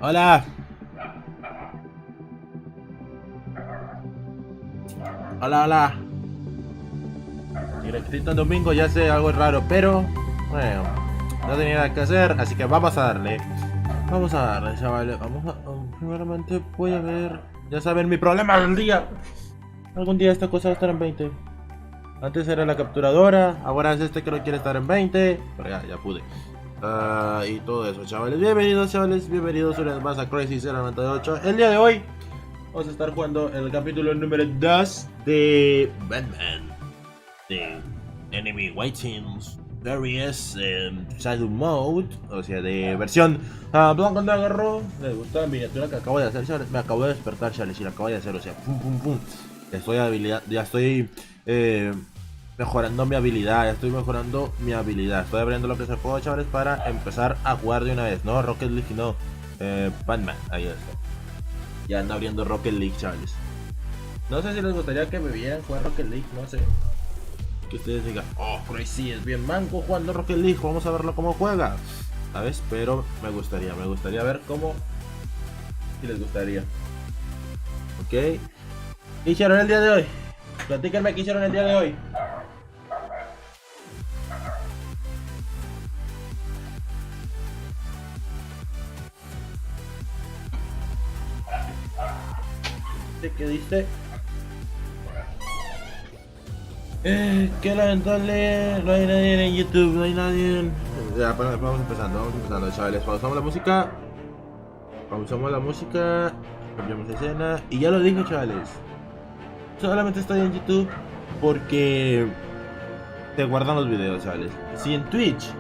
Hola. Hola, hola. Directito en domingo, ya sé, algo raro, pero bueno, no tenía nada que hacer, así que vamos a darle. Vamos a darle, chavales. Vamos a. Primeramente voy a ver. Ya saben, mi problema del día. Algún día esta cosa va a estar en 20. Antes era la capturadora, ahora es este que no quiere estar en 20. Pero ya pude. Y todo eso, chavales. Bienvenidos, bienvenidos una vez más a Crisis 98. El día de hoy vamos a estar jugando el capítulo número 2 de Batman. De Enemy Waiting's Various Shadow Mode, o sea, de versión blanco negro. Me gusta la miniatura que acabo de hacer, chavales. Me acabo de despertar, chavales, y la acabo de hacer, o sea, pum pum pum. Ya estoy mejorando mi habilidad, Estoy abriendo lo que se puede, chavales, para empezar a jugar de una vez. No Rocket League, no Batman, ahí está. Ya ando abriendo Rocket League, chavales. No sé si les gustaría que me vieran jugar Rocket League, no sé. Que ustedes digan, oh, Crazy es bien manco jugando Rocket League, vamos a verlo cómo juega, ¿sabes? Pero me gustaría ver cómo, si les gustaría. Ok. ¿Qué hicieron el día de hoy? Platíquenme qué hicieron el día de hoy. ¿Qué diste? Qué lamentable, no hay nadie en YouTube, no hay nadie. Ya, vamos empezando, chavales. Pausamos la música, cambiamos escena. Y ya lo dije, chavales. Solamente estoy en YouTube porque te guardan los videos, chavales. Si en Twitch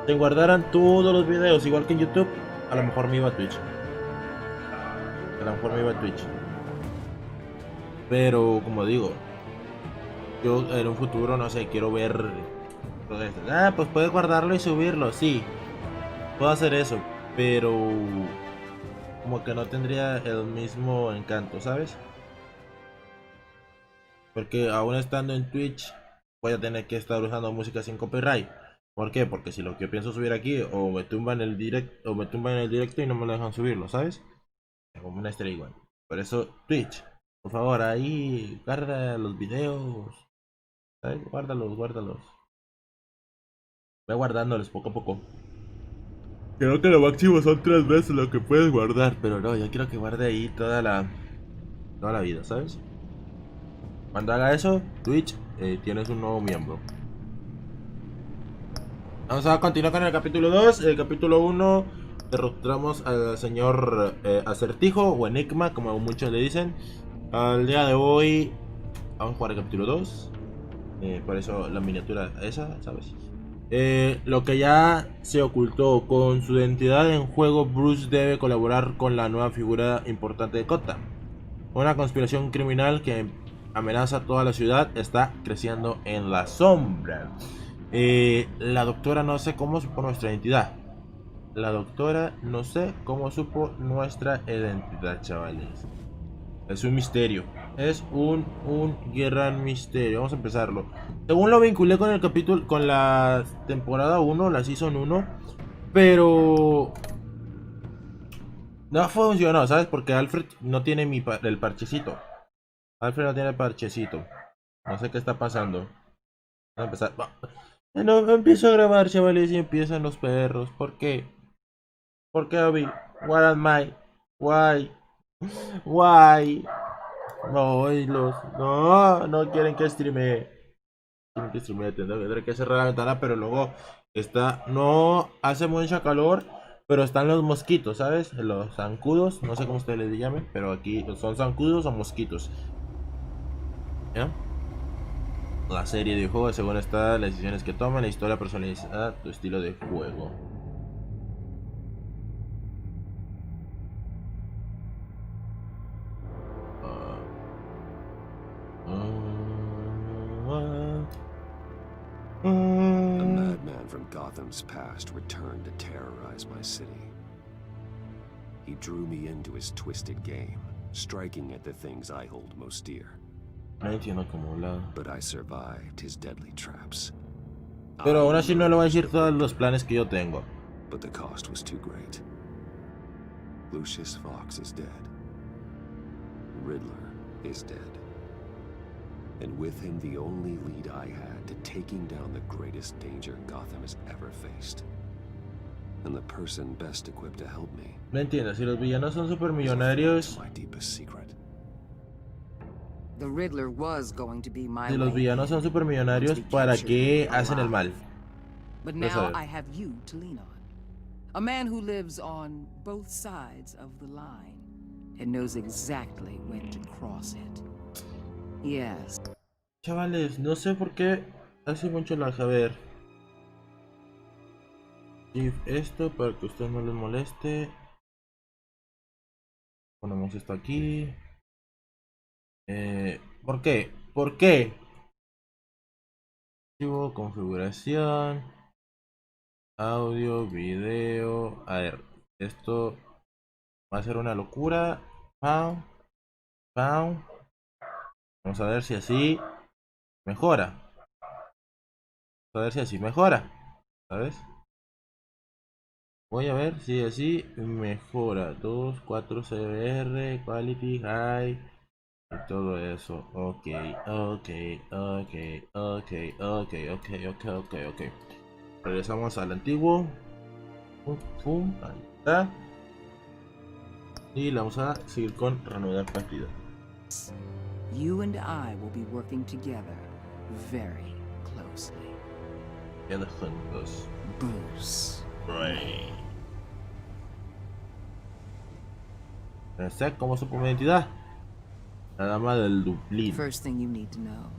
te guardaran todos los videos igual que en YouTube, a lo mejor me iba a Twitch. Pero como digo, yo en un futuro, no sé, quiero ver todo esto. Pues puedes guardarlo y subirlo, sí. Puedo hacer eso, pero como que no tendría el mismo encanto, ¿sabes? Porque aún estando en Twitch voy a tener que estar usando música sin copyright. ¿Por qué? Porque si lo que pienso subir aquí o me tumban el directo y no me lo dejan subirlo, ¿sabes? Como una estrella igual. Por eso Twitch, por favor, ahí guarda los videos, ¿sabes? Guárdalos. Voy guardándolos poco a poco. Creo que lo máximo son 3 veces lo que puedes guardar, pero no, yo quiero que guarde ahí toda la vida, ¿sabes? Cuando haga eso, Twitch, tienes un nuevo miembro. Vamos a continuar con el capítulo 2. El capítulo 1 derrotamos al señor Acertijo o Enigma, como muchos le dicen. Al día de hoy vamos a jugar el capítulo 2. Por eso la miniatura esa, ¿sabes? Lo que ya se ocultó. Con su identidad en juego, Bruce debe colaborar con la nueva figura importante de Gotham. Una conspiración criminal que amenaza toda la ciudad está creciendo en la sombra. La doctora no sé cómo supo nuestra identidad. Chavales. Es un misterio. Es un gran misterio. Vamos a empezarlo. Según lo vinculé con el capítulo, con la temporada 1, la season 1. Pero no funcionó, ¿sabes? Porque Alfred no tiene el parchecito. Alfred no tiene el parchecito. No sé qué está pasando. Vamos a empezar. No, empiezo a grabar, chavales, y empiezan los perros. ¿Por qué? ¿Por qué, Abby? What am I? Why? Why? No, no quieren que streame. Tendré que cerrar la ventana, pero luego no hace mucha calor, pero están los mosquitos, ¿sabes? Los zancudos, no sé cómo ustedes les llamen, pero aquí son zancudos o mosquitos. ¿Ya? La serie de juego, según está, las decisiones que toman, la historia personalizada, tu estilo de juego. A madman from Gotham's past returned to terrorize my city. He drew me into his twisted game, striking at the things I hold most dear. No entiendo cómo But I survived his deadly traps. Pero aún así no le voy a decir todos los planes que yo tengo. But the cost was too great. Lucius Fox is dead. Riddler is dead. And with him, the only lead I had to taking down the greatest danger Gotham has ever faced. And the person best equipped to help me. No entiendo, si los villanos son supermillonarios, is my deepest secret. The Riddler was going to be my si los way villanos son supermillonarios, ¿para qué hacen el mal? But now I have you to lean on. A man who lives on both sides of the line and knows exactly when to cross it. Yes. Chavales, no sé por qué hace mucho lag. A ver. Shift esto para que a ustedes no les moleste. Ponemos esto aquí. ¿Por qué? ¿Por qué? Archivo, configuración. Audio, video. A ver, esto va a ser una locura. Pam, pam. Vamos a ver si así mejora. Vamos a ver si así mejora. ¿Sabes? Voy a ver si así mejora. 2, 4 CBR, quality, high y todo eso. Ok. Regresamos al antiguo. Pum, ahí está. Y la vamos a seguir con reanudar partida. You and I will be working together very closely. Queda juntos. Bruce. Right. ¿Cómo supo mi identidad? La dama del Dublín. First thing you need to know,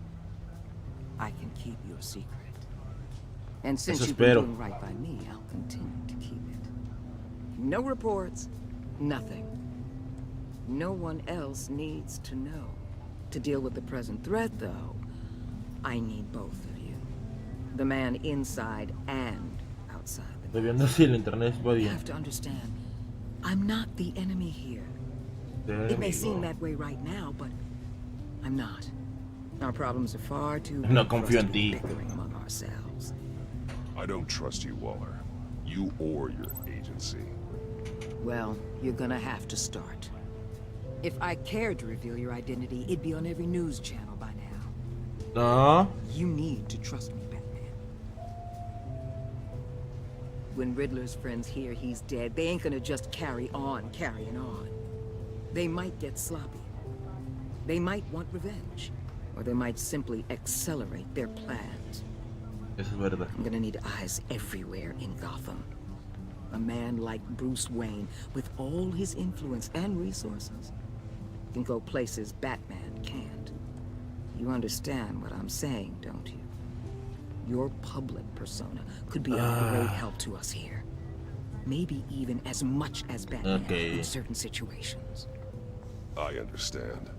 I can keep your secret. And since you've been doing right by me, I'll continue to keep it. No reports, nothing. No one else needs to know. To deal with the present threat, though, I need both of you. The man inside and outside the Estoy viendo si el internet va You bien. have to understand, I'm not the enemy here. It may seem that way right now, but I'm not. Our problems are far too big No for us confío to en be ti. bickering among ourselves. I don't trust you, Waller. You or your agency. Well, you're gonna have to start. If I cared to reveal your identity, it'd be on every news channel by now. No. You need to trust me, Batman. When Riddler's friends hear he's dead, they ain't gonna just carry on carrying on. They might get sloppy. They might want revenge. Or they might simply accelerate their plans. Eso es verdad. I'm gonna need eyes everywhere in Gotham. A man like Bruce Wayne, with all his influence and resources, can go places Batman can't. You understand what I'm saying, don't you? Your public persona could be a great help to us here. Maybe even as much as Batman in certain situations. I understand.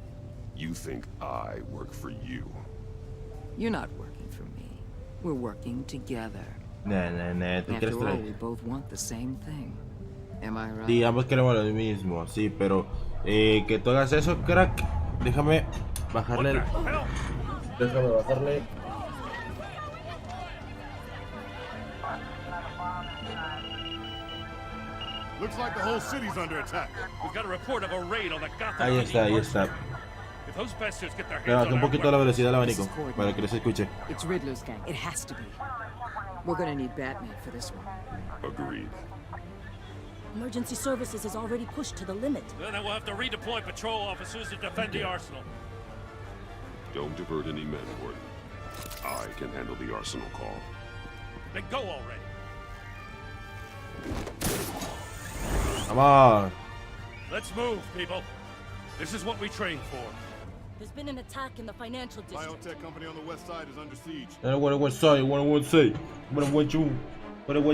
You think I work for you. You're not working for me. We're working together. Nah, ¿tú quieres After all, traer? we both want the same thing. Am I right? Sí, ambos queremos lo mismo, sí, pero que tú hagas eso, crack. Déjame bajarle el... Déjame bajarle. Looks like the whole city's under attack. We've got a report of a raid on the Gotham Ahí está, ahí está. If those bastards get their Le hands bajé on un our poquito la weapons, velocidad del abanico para que no se escuche. It's Riddler's gang. It has to be. We're gonna need Batman for this one. Agreed. Emergency services is already pushed to the limit. then we'll have to redeploy patrol officers to defend the arsenal. Don't divert any men, Warden. I can handle the arsenal call. Then go already. Come on. Let's move, people. This is what we trained for. There's been an attack in the financial district. Biotech company on the west side is under siege. What I want to say, what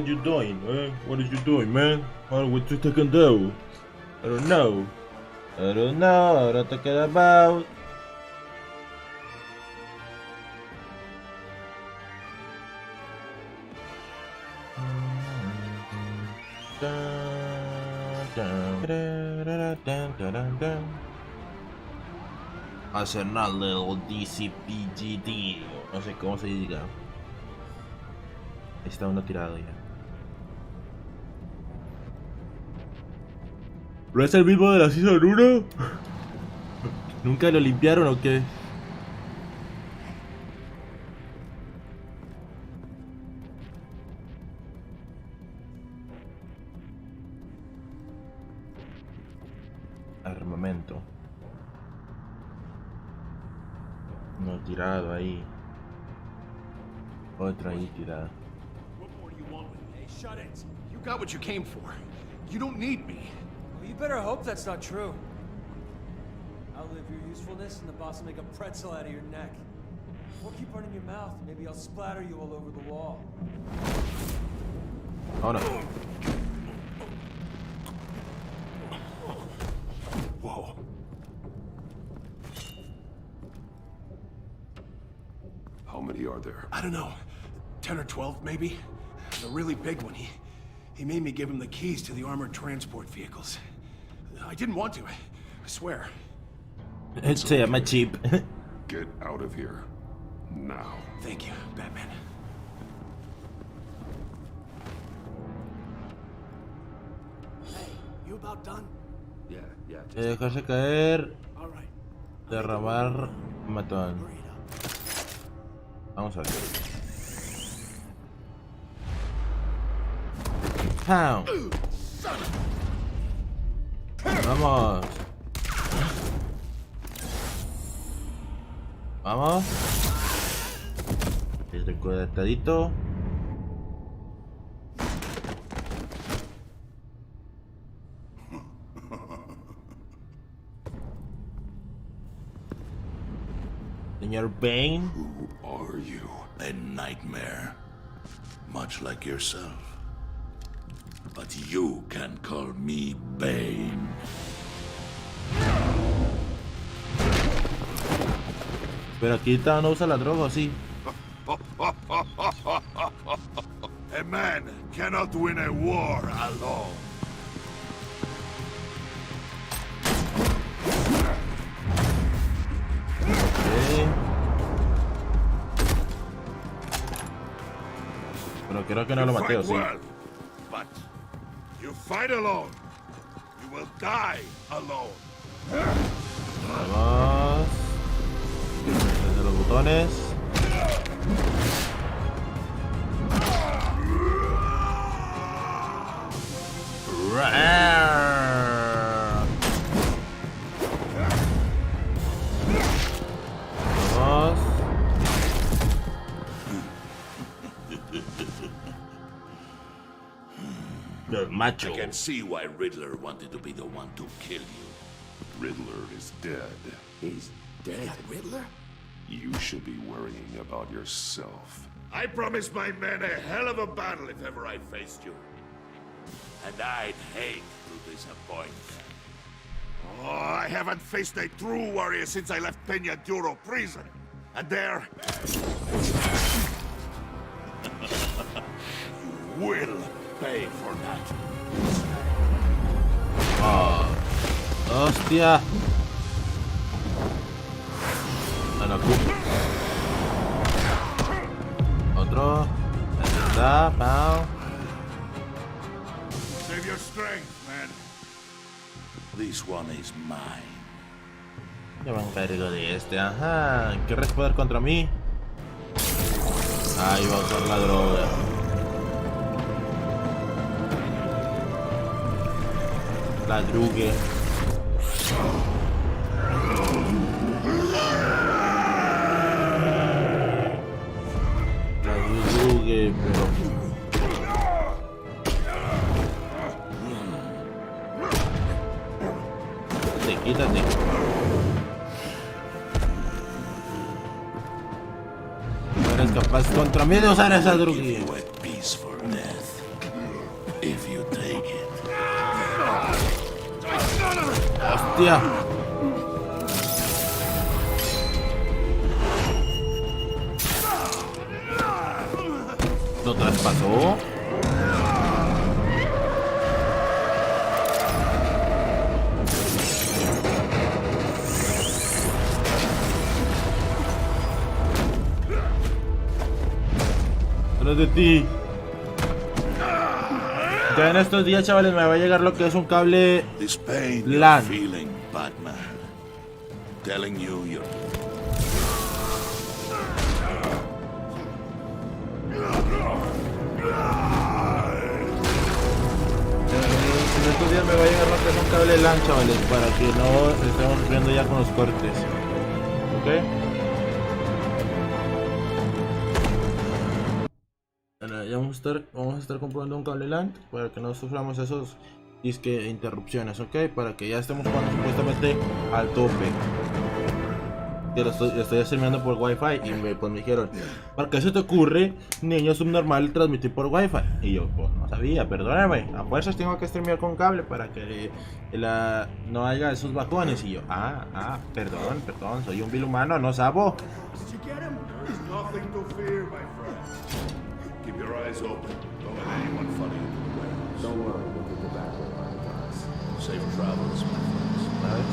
you doing, man? What are you doing, man? What you taking do? I don't know. I don't know what I'm talking about. Hacer una little DCPGD, no sé cómo se diga. Ahí está uno tirado ya. ¿No es el mismo de la Season 1? ¿Nunca lo limpiaron o qué? Armamento. No, tirado ahí. Otro ahí tirado. What more do you want with me? Hey, shut it. You got what you came for. You don't need me. Well, you better hope that's not true. Outlive your usefulness and the boss will make a pretzel out of your neck. Or keep running your mouth. Maybe I'll splatter you all over the wall. Oh no. Whoa. How many are there? I don't know. 10 or 12, maybe? The really big one, he made me give him the keys to the armored transport vehicles. I didn't want to, I swear. Se llama Chip. Get out of here. Now. Thank you, Batman. Hey, you about done? Yeah. Dejarse caer. All right. Derramar matón. Hurry it up. Vamos a ver. Pow. Vamos. Vamos. Desde cuadradito. Señor Bane. Who are you? A nightmare, much like yourself. But you can call me Bane. Pero aquí no usa la droga, ¿o sí? A man cannot win a war alone. Okay. Pero creo que no lo maté, ¿o sí? Well, but you fight alone. You will die alone. Vamos. Desde los botones. Vamos. El macho. I can see why Riddler wanted to be the one to kill you. Riddler is dead. He's dead. Riddler? You should be worrying about yourself. I promised my men a hell of a battle if ever I faced you. And I'd hate to disappoint them. Oh, I haven't faced a true warrior since I left Peña Duro prison. And there... you will pay for that. Hostia. A la puta. Otro. Está, pao. Save your strength, man. This one is mine. Yo me encargo de este. Ajá. ¿Quieres poder contra mí? Ahí va a usar la droga. La drugue. La drugue, pero... Quítate. No eres capaz contra mí de usar esa drugue. Hostia. ¿Lo traspasó? Tras de ti. Que en estos días, chavales, me va a llegar lo que es un cable This pain you're LAN. feeling, Batman. Telling you you're... En estos días me va a llegar lo que es un cable LAN, chavales, para que no estemos sufriendo ya con los cortes. ¿Ok? Bueno, ya vamos a estar comprando un cable LAN para que no suframos esos disque interrupciones, ¿ok? Para que ya estemos jugando supuestamente al tope. Que lo estoy streameando por Wi-Fi y pues me dijeron, ¿por qué se te ocurre, niño subnormal, transmitir por Wi-Fi? Y yo, pues no sabía, perdóname, a fuerzas tengo que streamear con cable para que no haya esos bajones. Y yo, perdón, soy un vil humano, no sabo. Nothing to fear, my friend. Keep your eyes open. Don't let anyone funny into the warehouse. Don't worry, we'll get the back with my guys. Safe travels, my friends. ¿Sabes?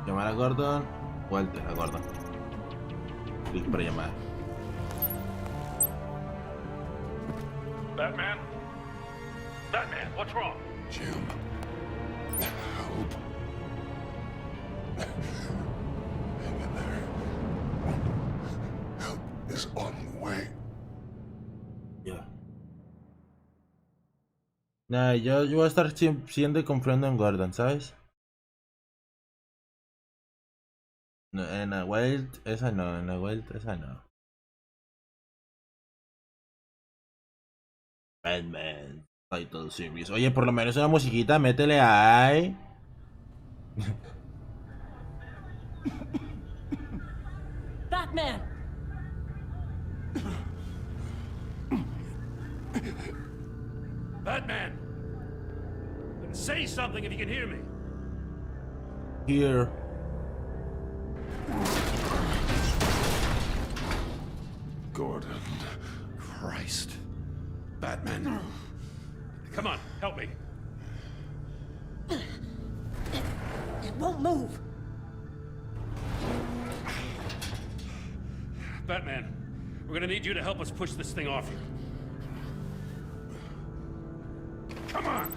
Llamar a Gordon. Walter, a Gordon. Clic para llamar. Batman? Batman, what's wrong? Jim, help. Hang in there. Help is on the way. Ya. Nah, yo voy a estar siendo y confiando en Gordon, ¿sabes? No, en la Wild, esa no, en la Wild, esa no. Batman, Title Series. Oye, por lo menos una musiquita, métele ahí. Batman! Batman! Say something if you can hear me. Here. Gordon. Christ. Batman. Come on, help me. It won't move. Batman, we're gonna need you to help us push this thing off here. Come on!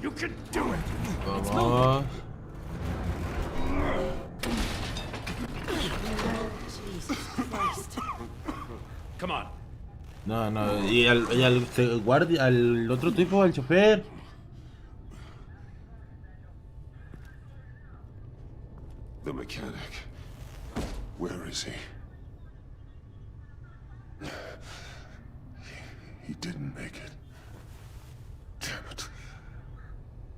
You can do it! Vamos. Jesus Christ. Come on. No, y al guardia, al otro tipo, al chofer. The mechanic. Where is he? He didn't make it. Damn it.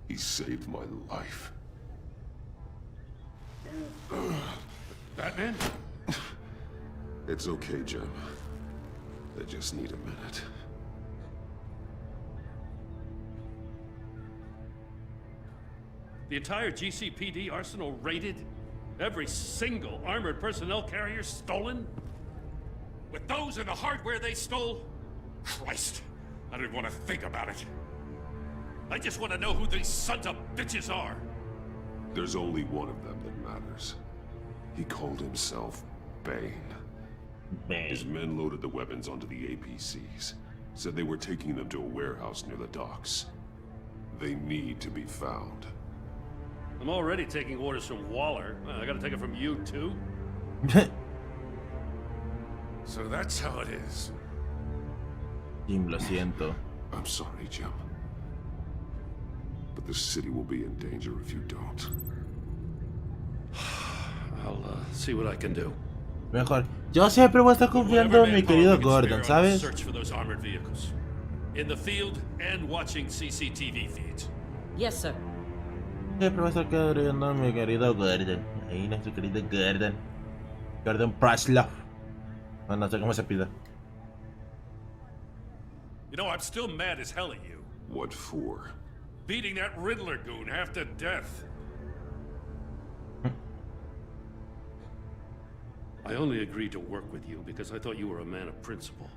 He saved my life. Batman? It's okay, Jim. I just need a minute. The entire GCPD arsenal raided? Every single armored personnel carrier stolen? With those and the hardware they stole? Christ, I don't even want to think about it. I just want to know who these sons of bitches are. There's only one of them that matters. He called himself Bane. His men loaded the weapons onto the APCs. Said they were taking them to a warehouse near the docks. They need to be found. I'm already taking orders from Waller. I gotta take it from you, too? So that's how it is. Jim, lo siento. I'm sorry, Jim. But the city will be in danger if you don't. I'll see what I can do. Mejor. Yo siempre voy a estar confiando en mi querido Gordon, ¿sabes? Search for those armored vehicles. In the field and watching CCTV feeds. Yes, sir. Siempre voy a estar queriendo en mi querido Gordon. Ahí nuestro querido Gordon. Gordon Praslov. No sé cómo se pida. You know, I'm still mad as hell at you. What for? Beating that Riddler goon half to death. I only agreed to work with you because I thought you were a man of principle.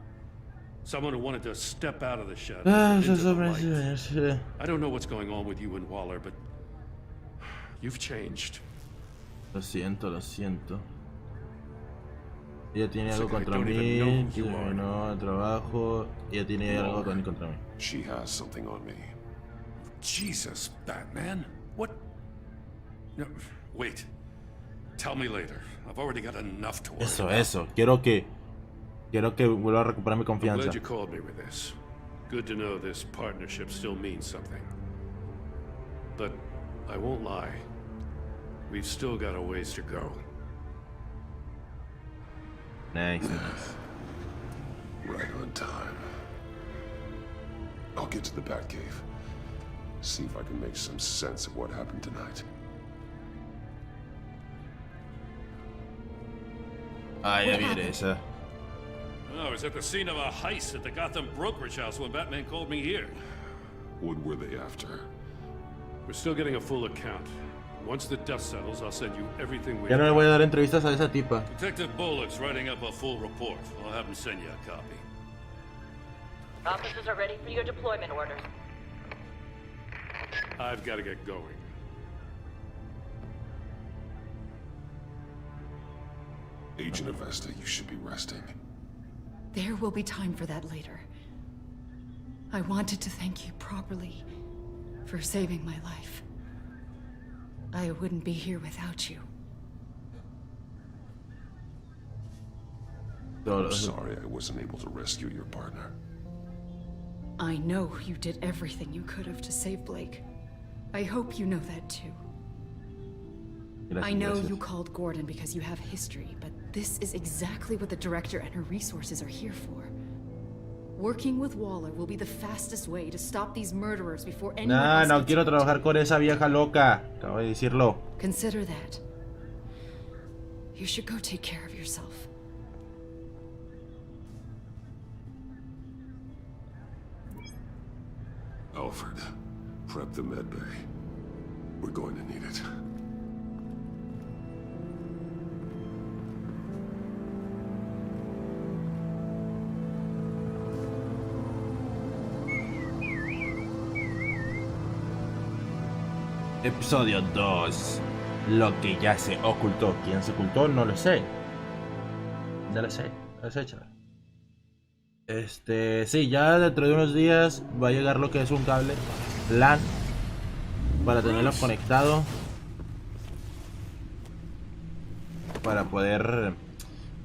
Someone who wanted to step out of the shadows Ah, and into esos the hombres, light. sí. I don't know what's going on with you and Waller, but you've changed. Lo siento, lo siento. Ella tiene It's algo like I contra don't even mí, know se who you are. terminó el trabajo. Ella tiene algo contra mí. She has something on me. Jesus, Batman. What? No, wait. Tell me later. I've already got enough to worry about. Eso. Quiero que vuelva a recuperar mi I'm confianza. glad you called me with this. Good to know this partnership still means something. But I won't lie. We've still got a ways to go. Nice. Right on time. I'll get to the Batcave. See if I can make some sense of what happened tonight. Ah, ya viene esa. Oh, I was at the scene of a heist at the Gotham brokerage house when Batman called me here. What were they after? We're still getting a full account. Once the dust settles, I'll send you everything we Ya no le voy a dar entrevistas a esa tipa. Detective Bullock's writing up a full report. I'll have him send you a copy. Officers are ready for your deployment orders. I've got to get going. Agent Avesta, you should be resting. There will be time for that later. I wanted to thank you properly for saving my life. I wouldn't be here without you. I'm sorry I wasn't able to rescue your partner. I know you did everything you could have to save Blake. I hope you know that too. I know you called Gordon because you have history, but this is exactly what the director and her resources are here for. Working with Waller will be the fastest way to stop these murderers before anyone else No gets quiero involved. trabajar con esa vieja loca. Acabo de decirlo. Consider that. You should go take care of yourself. Alfred, prep the med bay. We're going to need it. Episodio 2. Lo que ya se ocultó. ¿Quién se ocultó? No lo sé. No lo sé, chaval. Sí, ya dentro de unos días va a llegar lo que es un cable LAN para tenerlo conectado, para poder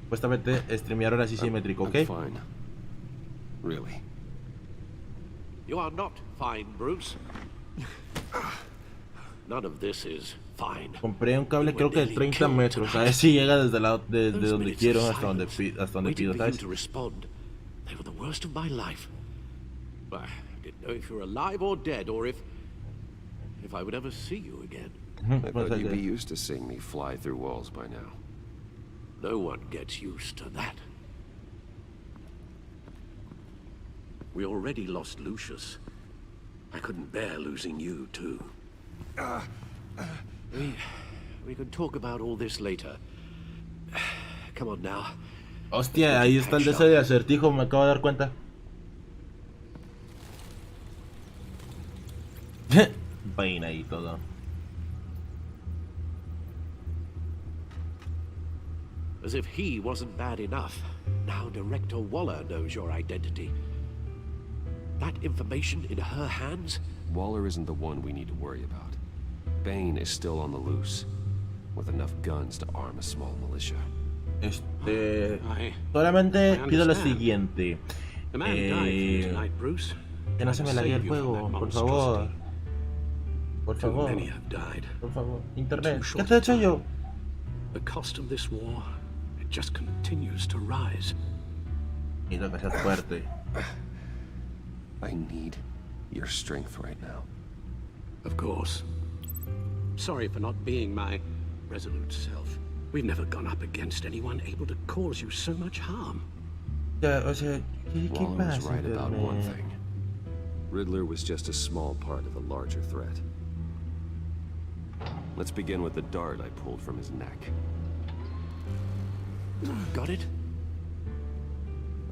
supuestamente streamear ahora sí simétrico, ¿ok? I'm fine. Really. You are not fine, Bruce. None of this is fine. Compré un cable creo que de 30 metros, a ver si llega desde donde quiero hasta donde pido, ¿sabes? To respond. They were the worst of my life. I didn't know if you were alive or dead, or if I would ever see you again. I thought you'd be used to seeing me fly through walls by now. No one gets used to that. We already lost Lucius. I couldn't bear losing you, too. We can talk about all this later. Come on now. Hostia, ahí está el de ese de acertijo, me acabo de dar cuenta. Vaina y todo. As if he wasn't bad enough. Now Director Waller knows your identity. That information in her hands? Waller isn't the one we need to worry about. Bane is still on the loose, with enough guns to arm a small militia. Solamente pido lo siguiente. The man died for you tonight, Bruce. Que no se me lague el juego, por favor. Por favor. Many have died. Por favor. Internet. ¿Qué te he hecho yo? The cost of this war, it just continues to rise. Necesito que seas fuerte. I need your strength right now. Of course. Sorry for not being my resolute self. We've never gone up against anyone able to cause you so much harm. O sea, ¿qué Waller was pasa? right about one thing. Riddler was just a small part of a larger threat. Let's begin with the dart I pulled from his neck. Got it?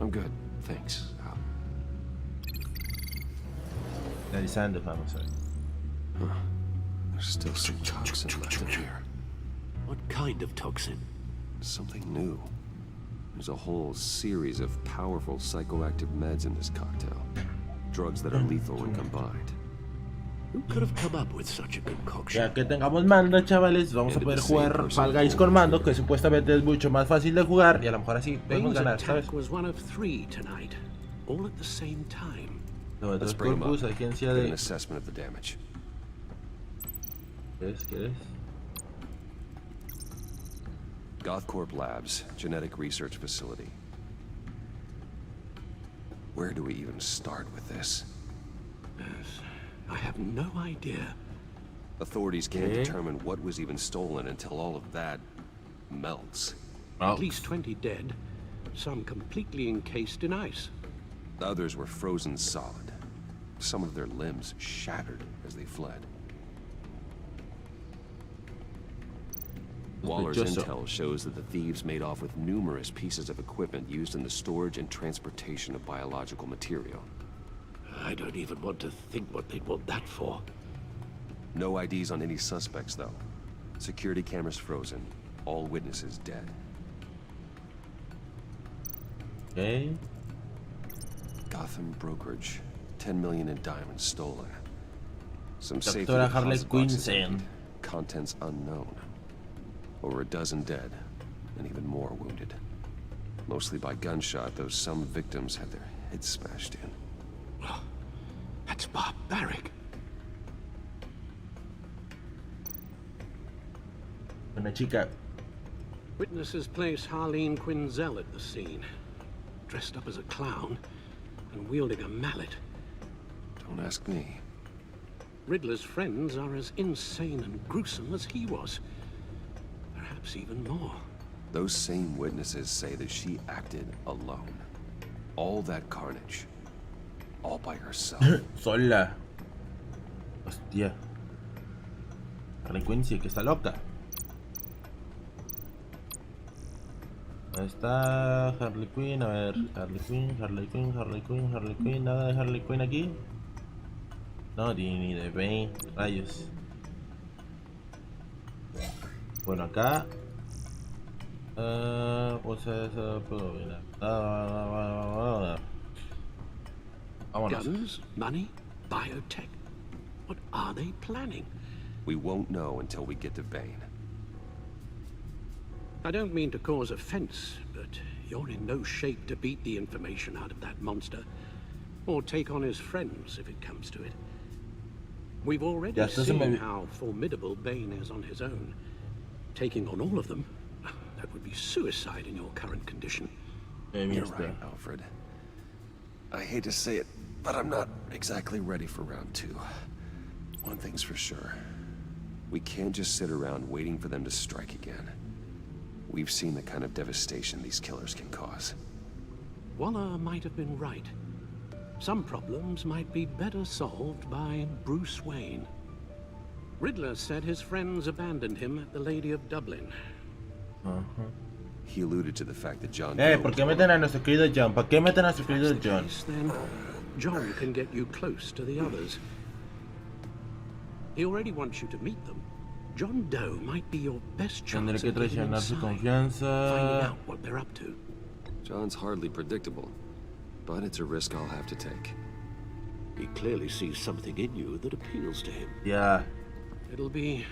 I'm good, Thanks. Analizando, vamos a ver. Huh. There's still some toxin left in here. What kind of toxin? Something new. There's a whole series of powerful psychoactive meds in this cocktail. Drugs that are lethal when combined. Who could have come up with such a concoction? Ya que tengamos mando, chavales, vamos a poder jugar Fall Guys con mando, que supuestamente es mucho más fácil de jugar y a lo mejor así podemos ganar, ¿sabes? Was one of 3 tonight, all at the same time. Let's bring him up. Agencia Get de... an assessment of the damage. ¿Qué es? GothCorp Labs, genetic research facility. Where do we even start with this? Yes, I have no idea. Authorities can't determine what was even stolen until all of that melts. At least 20 dead, some completely encased in ice. Others were frozen solid. Some of their limbs shattered as they fled. Waller's intel shows that the thieves made off with numerous pieces of equipment used in the storage and transportation of biological material. I don't even want to think what they'd want that for. No IDs on any suspects, though. Security cameras frozen. All witnesses dead. Okay. Gotham brokerage. 10 million in diamonds stolen. Some safety Doctora Harley deposit boxes Quinn. emptied. Contents unknown. Over a dozen dead, and even more wounded. Mostly by gunshot, though some victims had their heads smashed in. Oh, that's barbaric. Una chica. Witnesses place Harleen Quinzel at the scene, dressed up as a clown and wielding a mallet. Don't ask me. Riddler's friends are as insane and gruesome as he was. Perhaps even more. Those same witnesses say that she acted alone. All that carnage. All by herself. Sola. Hostia. Harley Quinn sí que está loca. Ahí está Harley Quinn, a ver, Harley Quinn, Harley Quinn, Harley Quinn, Harley Quinn, nada de Harley Quinn aquí. No, ni de Bane, rayos. Bueno, acá. Pues eso, puedo ver. Vámonos. Guns, money, biotech. What are they planning? We won't know until we get to Bane. I don't mean to cause offense, but you're in no shape to beat the information out of that monster, or take on his friends if it comes to it. We've already seen how formidable Bane is on his own. Taking on all of them, that would be suicide in your current condition. You're right, Alfred. I hate to say it, but I'm not exactly ready for round 2. One thing's for sure. We can't just sit around waiting for them to strike again. We've seen the kind of devastation these killers can cause. Waller might have been right. Some problems might be better solved by Bruce Wayne. Riddler said his friends abandoned him at the Lady of Dublin. He alluded to the fact that John... ¿Por qué meten a nuestro querido John? ¿Por qué meten a nuestro querido John? Then John can get you close to the others. He already wants you to meet them. John Doe might be your best chance Tendré que traicionar su confianza. Finding out what they're up to. John's hardly predictable, but it's a risk I'll have to take. He clearly sees something in you that appeals to him. Yeah. It'll be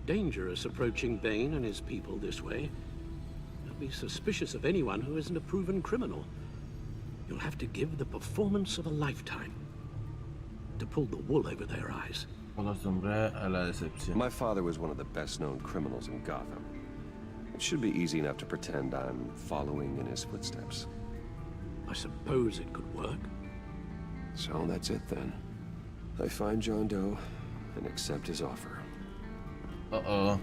dangerous approaching Bane and his people this way. They'll be suspicious of anyone who isn't a proven criminal. You'll have to give the performance of a lifetime to pull the wool over their eyes. My father was one of the best-known criminals in Gotham. It should be easy enough to pretend I'm following in his footsteps. I suppose it could work. So that's it then. I find John Doe and accept his offer. Uh-oh.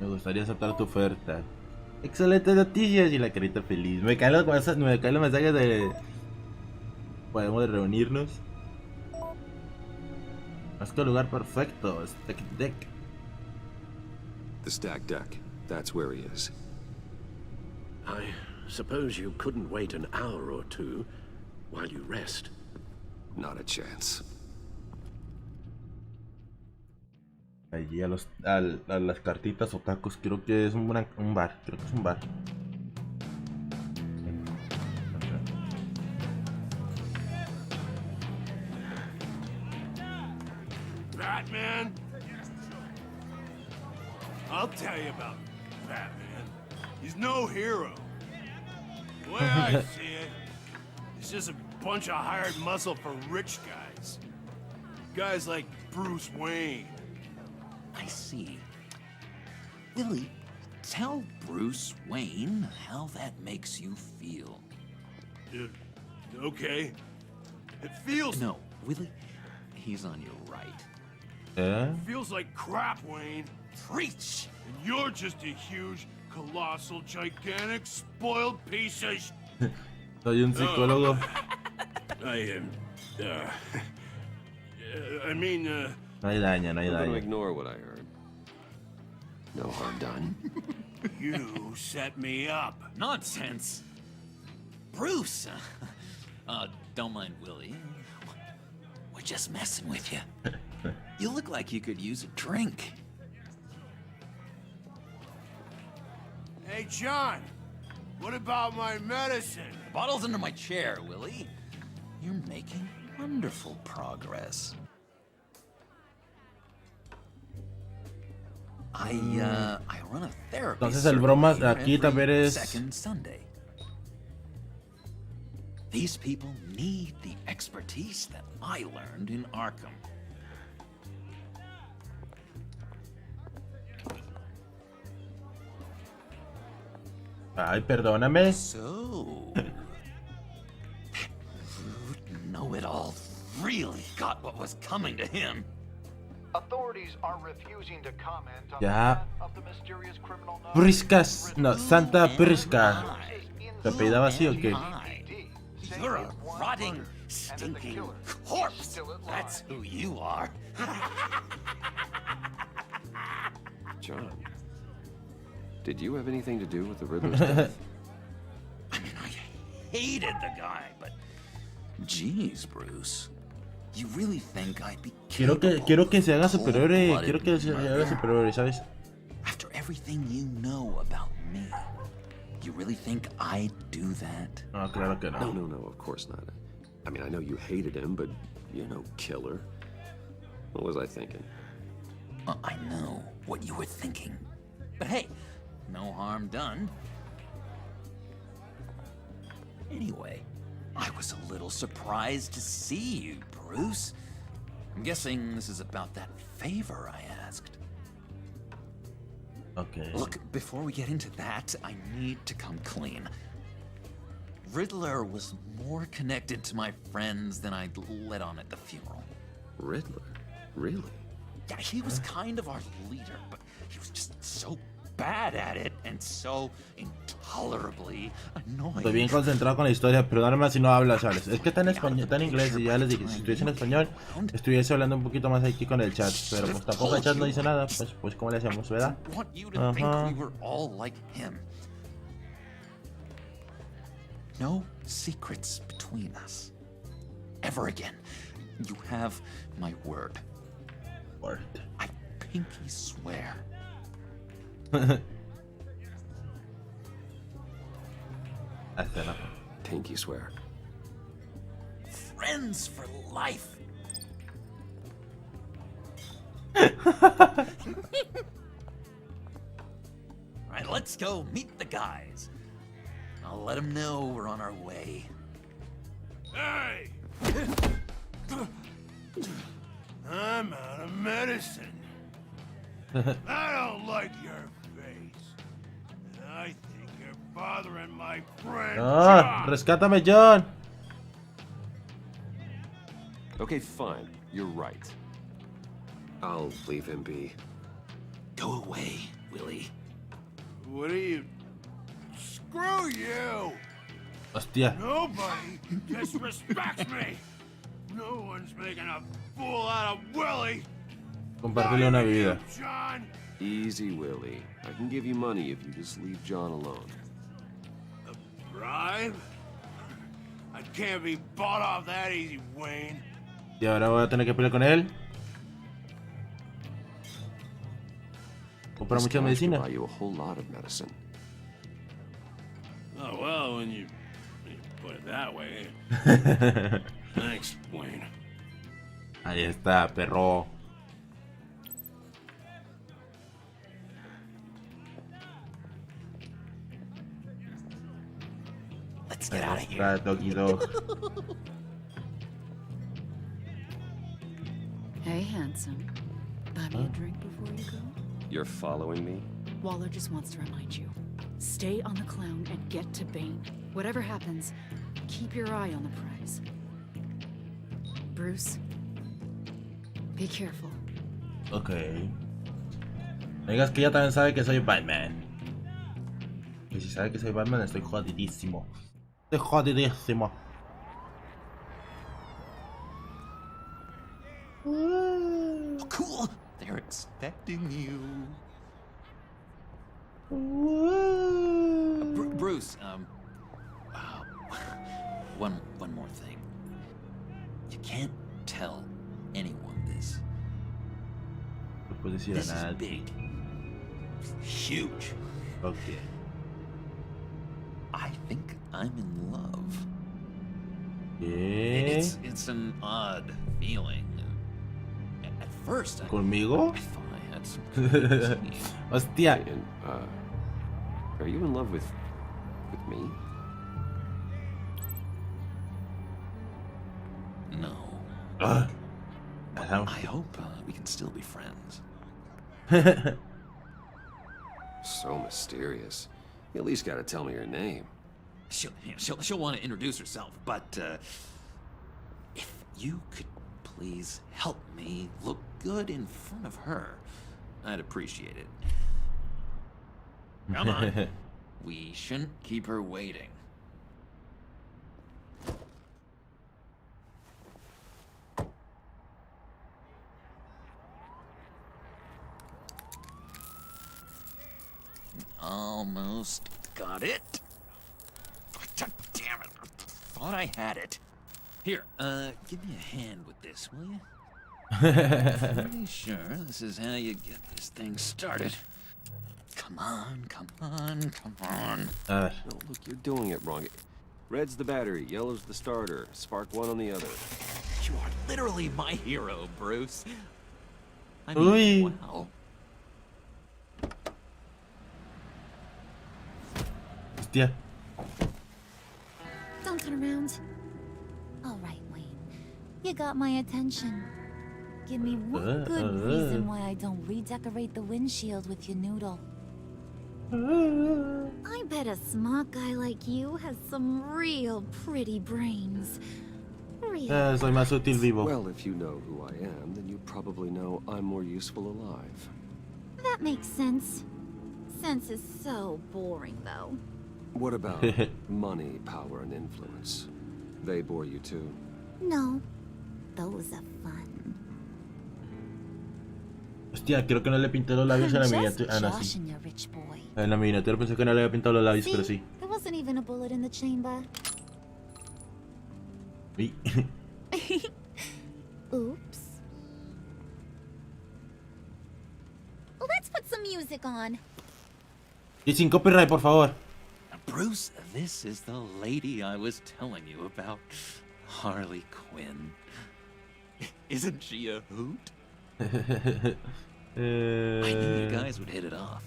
Me gustaría aceptar tu oferta. Excelentes noticias y la carita feliz. Me caen los mensajes de... Podemos reunirnos. Es que el lugar perfecto. Es Tech Deck. The stacked deck. That's where he is. I suppose you couldn't wait an hour or two while you rest. Not a chance. Allí a las cartitas o tacos, creo que es un bar, creo que es un bar. Batman? I'll tell you about Batman. He's no hero. The way I see it, he's just a bunch of hired muscle for rich guys. Guys like Bruce Wayne. I see. Willie, tell Bruce Wayne how that makes you feel. Okay. It feels... No, Willie, he's on your right. It feels like crap, Wayne. Preach! And you're just a huge, colossal, gigantic, spoiled piece of sh... Soy un psicólogo. I mean, No hay daño, no hay I'm gonna daño. ignore what I heard. No harm done. You set me up. Nonsense! Bruce! Don't mind Willie. We're just messing with you. You look like you could use a drink. Hey, John. What about my medicine? Bottle's under my chair, Willie. You're making wonderful progress. I run a therapy. Entonces el bromas aquí también es... Second Sunday. These people need the expertise that I learned in Arkham. Ay, perdóname. So, know-it-all really got what was coming to him. Authorities are refusing to comment on Ya. the death of the mysterious criminal known Priscas, no, Santa Prisca. ¿Te apellidaba así o qué? You're a rotting, stinking corpse. That's who you are. John, did you have anything to do with the Riddler's death? I mean, I hated the guy, but geez, Bruce, you really think I'd be Quiero que se haga superhéroe, quiero que se haga superhéroe, ¿sabes? After everything you know about me, you really think I'd do that? No, claro que no. No, of course not. I mean, I know you hated him, but you're no killer. What was I thinking? I know what you were thinking. But hey, no harm done. Anyway, I was a little surprised to see you, Bruce. I'm guessing this is about that favor I asked. Okay. Look, before we get into that, I need to come clean. Riddler was more connected to my friends than I'd let on at the funeral. Riddler? Really? Yeah, he was kind of our leader, but he was just so bad at it and so intolerably annoying. Estoy bien concentrado con la historia, perdóname si no hablas, ¿sabes? Es que está en español, está en inglés y ya les dije, si estuviese en español, estuviese hablando un poquito más aquí con el chat, pero pues tampoco el chat no dice nada, pues ¿cómo le hacemos, verdad? Ajá. No secrets between us. Ever again. You have my word. Word. I pinky swear. Hasta. Pinky swear. Friends for life. Alright, let's go meet the guys. I'll let them know we're on our way. Hey! I'm out of medicine. I don't like your face. And I think you're bothering my friend Ah, rescátame, John. Okay, fine. You're right. I'll leave him be. Go away, Willie. What are you... Screw you! Hostia. Nobody disrespects me! No one's making a fool out of Willie! Compartirle una bebida. John, Easy, Willie. I can give you money if you just leave John alone. A bribe? I can't be bought off that easy, Wayne. Y ahora voy a tener que pelear con él. Comprar mucha medicina. Buy you a whole lot of medicine. Oh, well, when you put it that way. Thanks, Wayne. Ahí está, perro. Let's get out of here. Doggy dog. Hey, handsome. Buy me a drink before you go. You're following me? Waller just wants to remind you. Stay on the clown and get to Bane. Whatever happens, keep your eye on the prize. Bruce, be careful. Ok. No digas que ella también sabe que soy Batman. Y si sabe que soy Batman, estoy jodidísimo. Estoy jodidísimo. Oh, cool. They're expecting you. Bruce, one more thing. You can't tell anyone this. No puedo decir This a is nadie. big. Huge. Okay. I think I'm in love. ¿Qué? It's an odd feeling. At first, ¿Conmigo? I thought I had some crazy. Hostia. And, are you in love with me? No. Ugh. I hope we can still be friends. So mysterious. You at least gotta tell me your name. She'll want to introduce herself, but if you could please help me look good in front of her, I'd appreciate it. Come on. We shouldn't keep her waiting. Almost got it. Damn it. Thought I had it. Here, give me a hand with this, will you? Pretty sure this is how you get this thing started. Come on, come on, come on. No, look, you're doing it wrong. Red's the battery, yellow's the starter. Spark one on the other. You are literally my hero, Bruce. I mean, Uy. wow. Hostia. Don't turn around. All right, Wayne. You got my attention. Give me one good reason why I don't redecorate the windshield with your noodle. I bet a smart guy like you has some real pretty brains. Soy más útil vivo. Well, if you know who I am, then you probably know I'm more useful alive. That makes sense. Sense is so boring, though. What about money, power, and influence? They bore you too? No. Those are fun. Hostia, creo que no le pinté los labios en la miniatura. Ah, no, sí. Joshing your rich boy. En la miniatura pensé que no le había pintado los labios, pero sí. There wasn't even a bullet in the chamber. Uy. Oops. Well, let's put some music on. Y sin copyright, por favor. Bruce, this is the lady I was telling you about. Harley Quinn. Isn't she a hoot? I knew you guys would hit it off.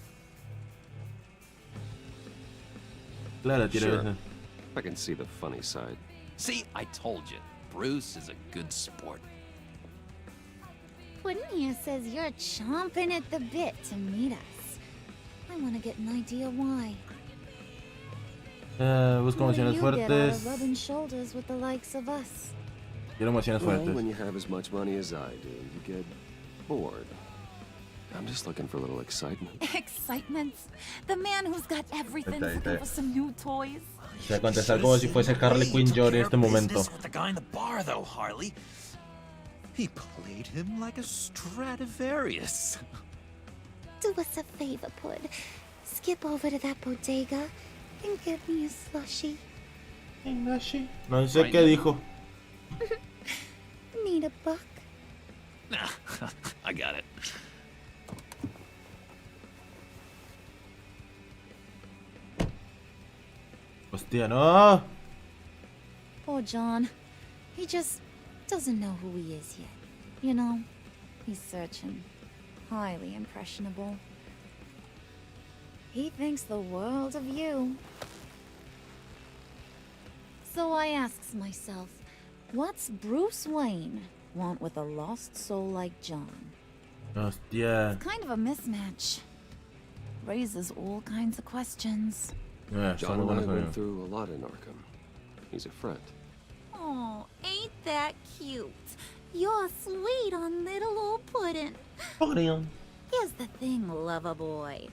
Claro, tiene Sure. razón. I can see the funny side. See, I told you. Bruce is a good sport. Puddin' here says you're chomping at the bit to meet us. I want to get an idea why. Busco What do emociones you get out fuertes. of rubbing shoulders with the likes of us? Quiero emociones Well, fuertes. when you have as much money as I do, you get bored. I'm just looking for a little excitement. Excitement? The man who's got everything is looking for some new toys. O sea, contestar como si fuese Harley Quinn yo en este momento. With the guy in the bar, though, Harley. He played him like a Stradivarius. Do us a favor, Pud. Skip over to that bodega and get me a slushie. No sé qué dijo. Need a buck? Nah, I got it. Hostia, no. Poor John. He just doesn't know who he is yet. You know, he's searching. Highly impressionable. He thinks the world of you. So I asks myself, what's Bruce Wayne want with a lost soul like John? Hostia. It's kind of a mismatch. Raises all kinds of questions. Yeah, John and I went through a lot in Arkham. He's a friend. Oh, ain't that cute? You're sweet on little old Puddin'. Here's the thing, lover boy.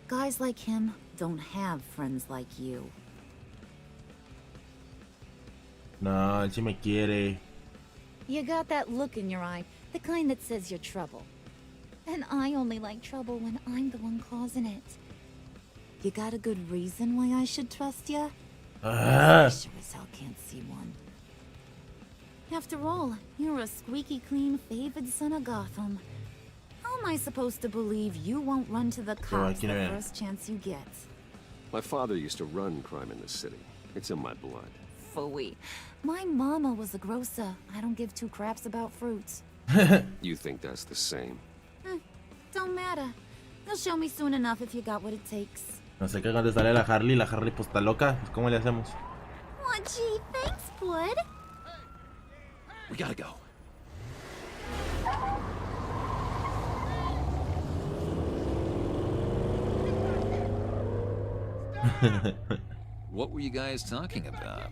Guys like him don't have friends like you. No, él sí me quiere. You got that look in your eye, the kind that says you're trouble. And I only like trouble when I'm the one causing it. You got a good reason why I should trust you? I sure as hell can't see one. After all, you're a squeaky clean favored son of Gotham. How am I supposed to believe you won't run to the cops the first chance you get? My father used to run crime in this city. It's in my blood. Phooey. My mama was a grocer. I don't give two craps about fruits. You think that's the same? Don't matter. They'll show me soon enough if you got what it takes. No sé qué contestarle a la Harley. La Harley pues está loca. Pues, ¿cómo le hacemos? Oh, gee, thanks, Bud. We gotta go. What were you guys talking about?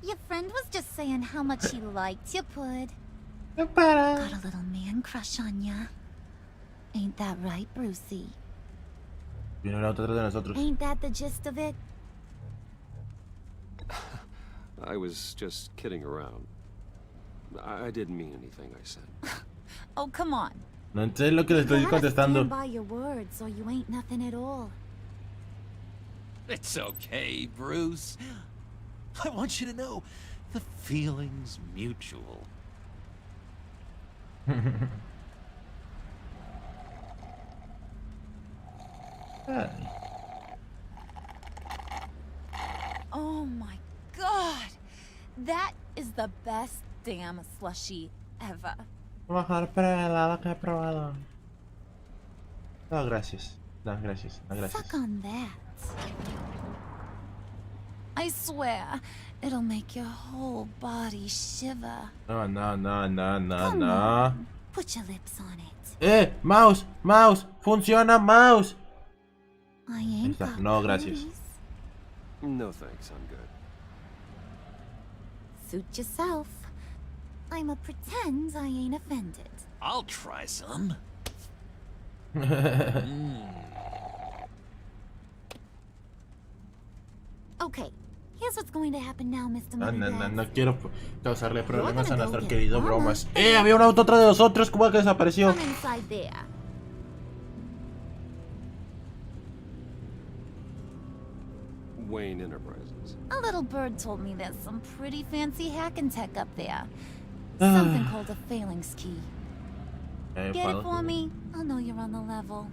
Your friend was just saying how much he liked you, Pud. Got a little man crush on ya. Ain't that right, Brucey? Vino el auto atrás de nosotros. Ain't that the gist of it? I was just kidding around. I didn't mean anything I said. Oh, come on. No sé lo que le estoy contestando. Stand by your words, or you ain't nothing at all. It's okay, Bruce. I want you to know the feeling's mutual. Oh my god! That is the best damn slushie ever. Mejor helado que he probado. No, gracias. No, gracias. No, gracias. Suck on that. I swear, it'll make your whole body shiver. No, no, no, no, no, Come no. on, put your lips on it. Mouse, mouse, funciona, mouse. I ain't got No, gracias. cooties. No thanks, I'm good. Suit yourself. I'ma pretend I ain't offended. I'll try some. Okay, here's what's going to happen now, Mr. No, no, no, Moneybags. no quiero causarle problemas a nuestro querido Bromas. Había un auto atrás de nosotros, ¿cómo que desapareció? Come inside there. Wayne Enterprises. A little bird told me there's some pretty fancy hacking tech up there. Something called a phalanx key. Get it for me? I'll know you're on the level.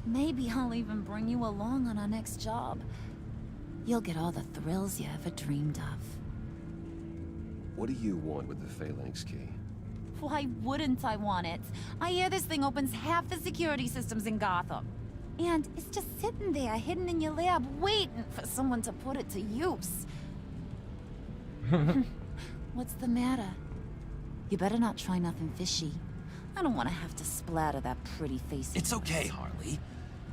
Maybe I'll even bring you along on our next job. You'll get all the thrills you ever dreamed of. What do you want with the phalanx key? Why wouldn't I want it? I hear this thing opens half the security systems in Gotham. And it's just sitting there, hidden in your lab, waiting for someone to put it to use. What's the matter? You better not try nothing fishy. I don't want to have to splatter that pretty face. It's okay, Harley.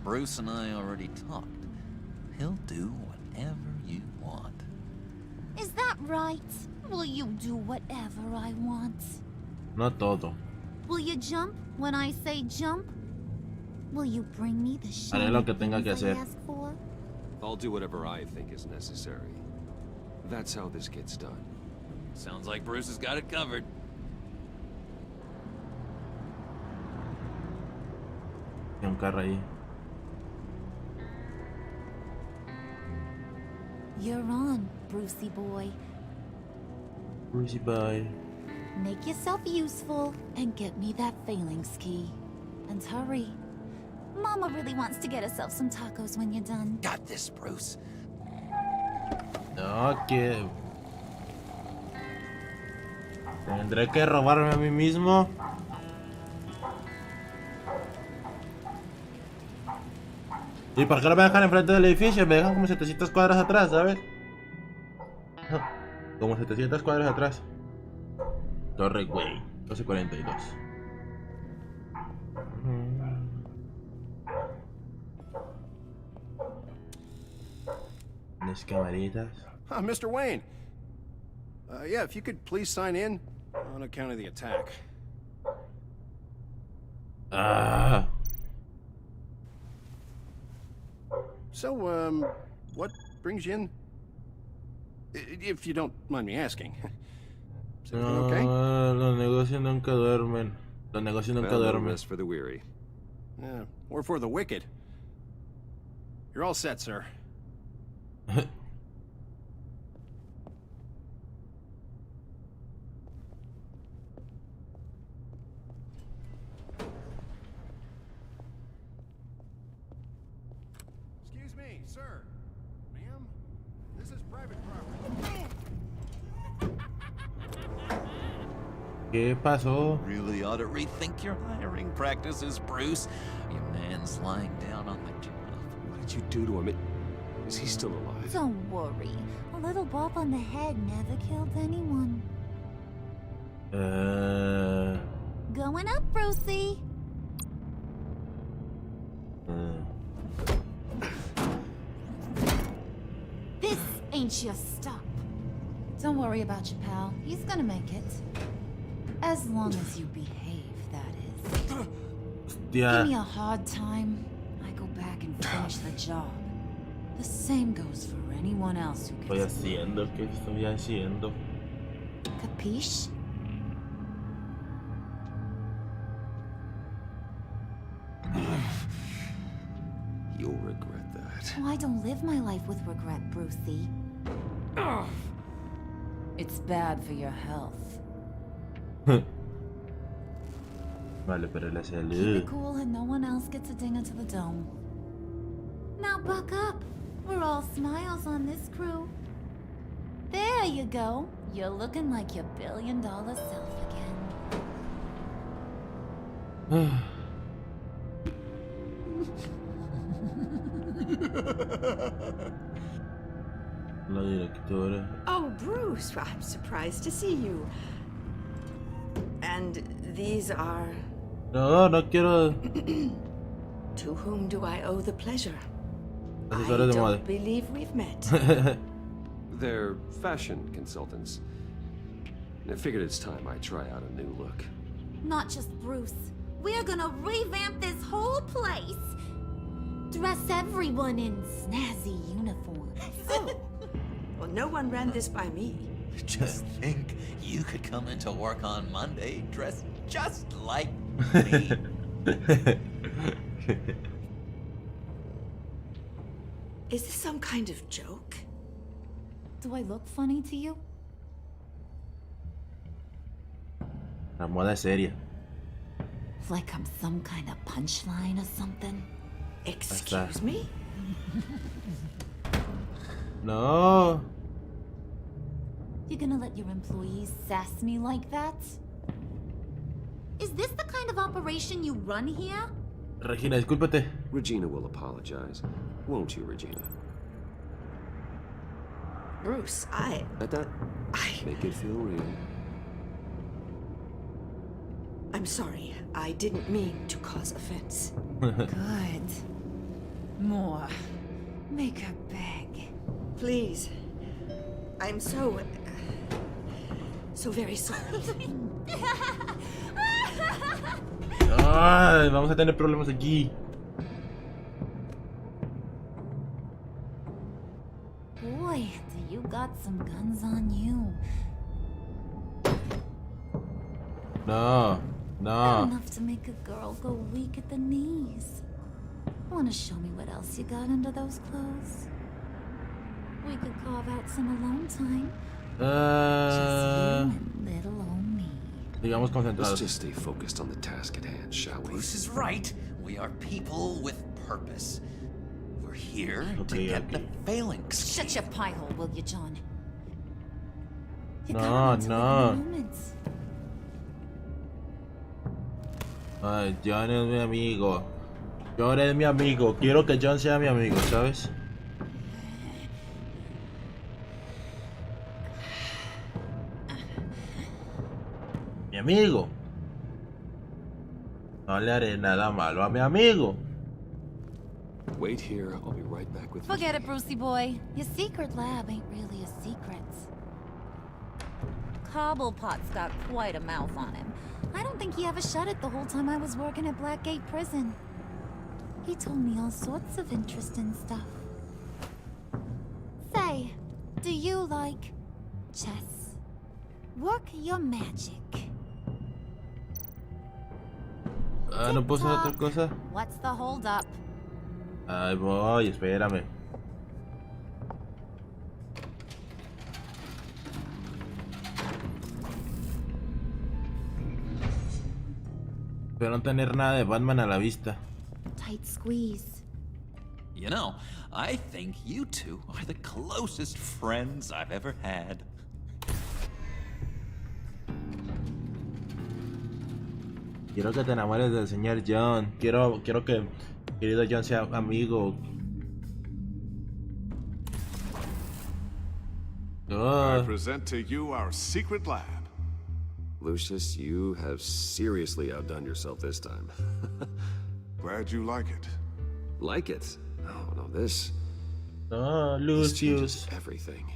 Bruce and I already talked. He'll do whatever you want. Is that right? Will you do whatever I want? No todo. Will you jump when I say jump? Will you bring me the Haré lo que tenga que hacer. I ask for? I'll do whatever I think is necessary. That's how this gets done. Sounds like Bruce has got it covered. carro ahí. You're on, Brucey boy. Brucey boy. Make yourself useful and get me that phalanx key. And hurry. Mama really wants to get herself some tacos when you're done. Got this, Bruce. No, que... Tendré que robarme a mí mismo. ¿Y por qué no me dejan enfrente del edificio? Me dejan como 700 cuadras atrás, ¿sabes? Como 700 cuadras atrás. Torre, güey. 1242. Unas camaritas. Mr. Wayne. Yeah, if you could please sign in on account of the attack. So, what brings you in? If you don't mind me asking. Is everything okay? Los negocios nunca duermen. Los negocios nunca duermen. Rest for the weary. Yeah, or for the wicked. You're all set, sir. Excuse me, sir. Ma'am, this is private property. ¿Qué pasó? Really ought to rethink your hiring practices, Bruce. Your man's lying down on the job. What did you do to him? Is he still alive? Don't worry. A little bump on the head never killed anyone. Going up, Brucey. This ain't your stop. Don't worry about your pal. He's gonna make it. As long as you behave, that is. Yeah. Give me a hard time, I go back and finish the job. The same goes for anyone else who Estoy gets haciendo, ¿qué estoy haciendo? Capiche? You'll regret that. Oh, I don't live my life with regret, Brucey. It's bad for your health. Vale, pero la Keep salud. it cool and no one else gets a dinger to the dome. Now buck up. We're all smiles on this crew. There you go. You're looking like your billion-dollar self again. La directora. Oh, Bruce, I'm surprised to see you. And these are... No, no quiero. To whom do I owe the pleasure? I Asesores de moda. don't believe we've met. They're fashion consultants. I figured it's time I try out a new look. Not just Bruce. We're gonna revamp this whole place. Dress everyone in snazzy uniforms. Oh, well, no one ran this by me. Just think, you could come into work on Monday dressed just like me. Is this some kind of joke? Do I look funny to you? La moda es seria. Like I'm some kind of punchline or something? Excuse me? No. You gonna let your employees sass me like that? Is this the kind of operation you run here? Regina, discúlpate. Regina will apologize. Won't you, Regina? Bruce, Make it feel real. I'm sorry. I didn't mean to cause offense. Good. More. Make her beg. Please. I'm so very sorry. Ay, vamos a tener problemas aquí. Boy, do you got some guns on you. No, no. Enough to make a girl go weak at the knees. Wanna show me what else you got under those clothes? We could carve out some alone time. Just you and little old me. Digamos concentrados. Let's just stay focused on the task at hand, shall we? Bruce is right. We are people with purpose. We're here to get the phalanx. Shut your pie hole, will you, John? You No, gotta no. live in the moments. Ay, John es mi amigo. John es mi amigo. Quiero que John sea mi amigo, ¿sabes? Mi amigo. No le haré nada malo a mi amigo. Wait here. I'll be right back with you. Forget it, Brucey boy. Your secret lab ain't really a secret. Cobblepot's got quite a mouth on him. I don't think he ever shut it the whole time I was working at Blackgate Prison. He told me all sorts of interesting stuff. Say, do you like chess? Work your magic. Ah, ¿no puedo hacer otra cosa? What's the hold up? Ahí voy, espérame. Espero no tener nada de Batman a la vista. Tight squeeze. You know, I think you two are the closest friends I've ever had. Quiero que te enamores del señor John. Quiero que querido John sea amigo. I present to you our secret lab. Lucius, you have seriously outdone yourself this time. Glad you like it. Like it? Oh, no, this... No, This changes Lucius. everything.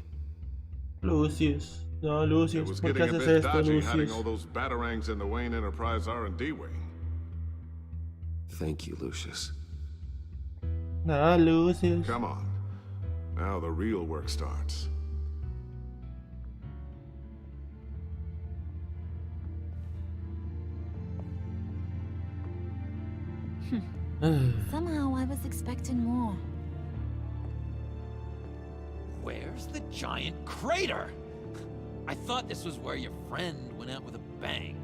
Lucius. No, Lucius. It was ¿Por qué getting a haces bit esto, dodgy hiding Lucius? all those batarangs in the Wayne Enterprise R&D wing. Thank you, Lucius. No, Lucius. Come on. Now the real work starts. Somehow I was expecting more. Where's the giant crater? I thought this was where your friend went out with a bang.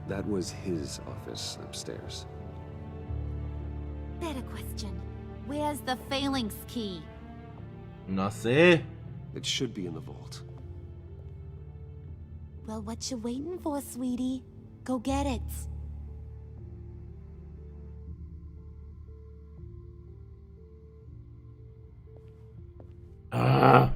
That was his office upstairs. Better question. Where's the phalanx key? No sé. It should be in the vault. Well, what you waiting for, sweetie? Go get it. Ah.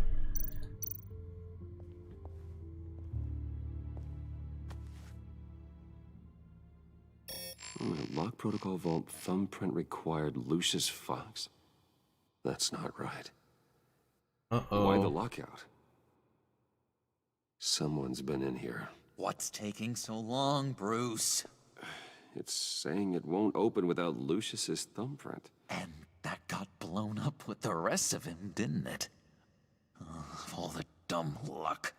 Lock protocol vault thumbprint required Lucius Fox. That's not right. Uh-oh. Why the lockout? Someone's been in here. What's taking so long, Bruce? It's saying it won't open without Lucius's thumbprint. And that got blown up with the rest of him, didn't it? All the dumb luck.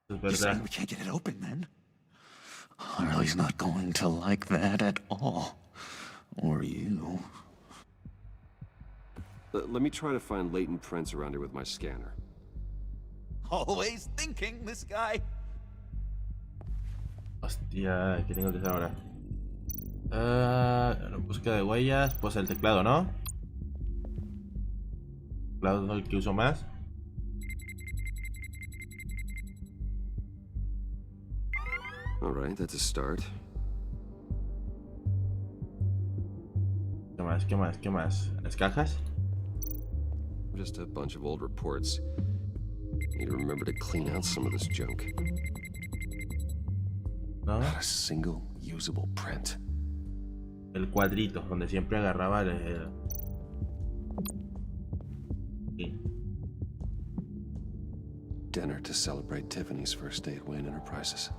You're saying we can't get it open, then? Harley's not going to like that at all. Or you. Let me try to find latent prints around here with my scanner. Always thinking, this guy. Hostia, ¿qué tengo que hacer ahora? Búsqueda de huellas, pues el teclado, ¿no? El teclado es el que uso más. Alright, that's a start. ¿Qué más? ¿Qué más? ¿Qué más? ¿Las cajas? Just a bunch of old reports. Need to remember to clean out some of this junk. ¿No? Not a single usable print. El cuadrito, donde siempre agarraba Sí. Dinner to celebrate Tiffany's first day at Wayne Enterprises.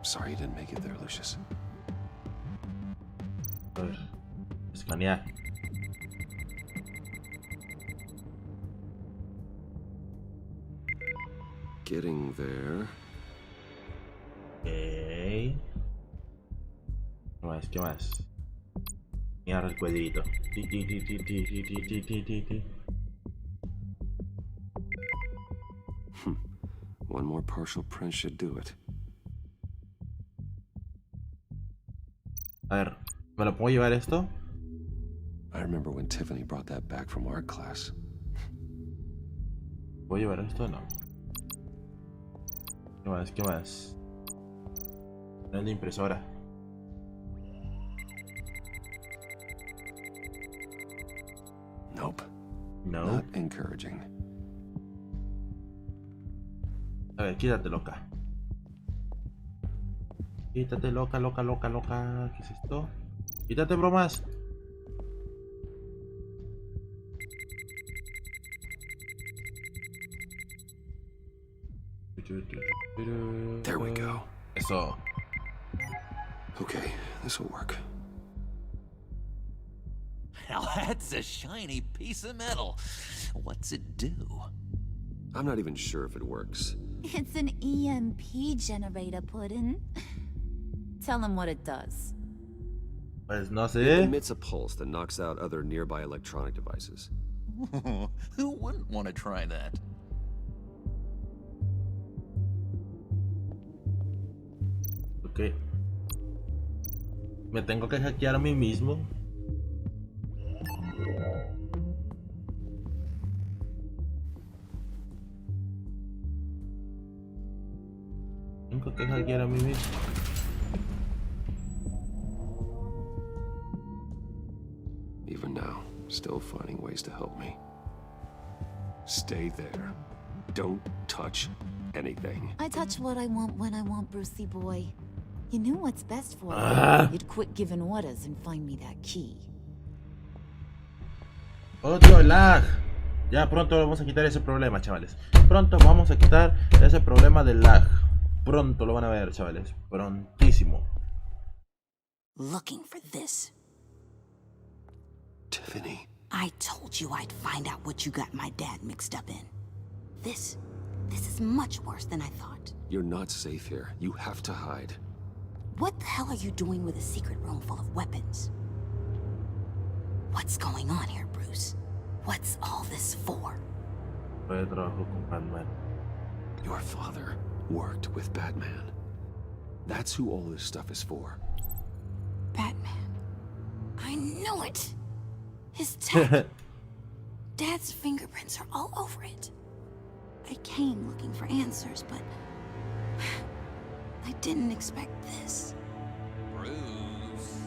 Sorry you didn't make it there, Lucius. A ver, escanear. Getting there. Ok. ¿Qué más? ¿Qué más? Y ahora el cuadrito. Ti, ti, ti, ti, ti, ti, ti, ti, ti, ti. One more partial print should do it. A ver, ¿me lo puedo llevar esto? I remember when Tiffany brought that back from art class. ¿Puedo llevar esto? No. ¿Qué más? ¿Qué más? No es de impresora. Nope. No. Not encouraging. A ver, quítate loca. Quítate loca, loca, loca, loca. ¿Qué es esto? Quítate bromas. There we go. Eso. Okay, this will work. Now that's a shiny piece of metal. What's it do? I'm not even sure if it works. It's an EMP generator, Puddin'. Tell him what it does. Pues no It sé. emits a pulse that knocks out other nearby electronic devices. Who wouldn't want to try that? Ok. Me tengo que hackear a mí mismo. Tengo que hackear a mí mismo. Even now, still finding ways to help me. Stay there. Don't touch anything. I touch what I want when I want, Brucey boy. You knew what's best for Ah. you. You'd quit giving orders and find me that key. Otro lag. Ya pronto vamos a quitar ese problema, chavales. Pronto vamos a quitar ese problema del lag. Pronto lo van a ver, chavales. Prontísimo. Looking for this. Tiffany. I told you I'd find out what you got my dad mixed up in. This is much worse than I thought. You're not safe here. You have to hide. What the hell are you doing with a secret room full of weapons? What's going on here, Bruce? What's all this for? Your father worked with Batman. That's who all this stuff is for. Batman. I knew it! His tech. Dad's fingerprints are all over it. I came looking for answers, but I didn't expect this. Bruce.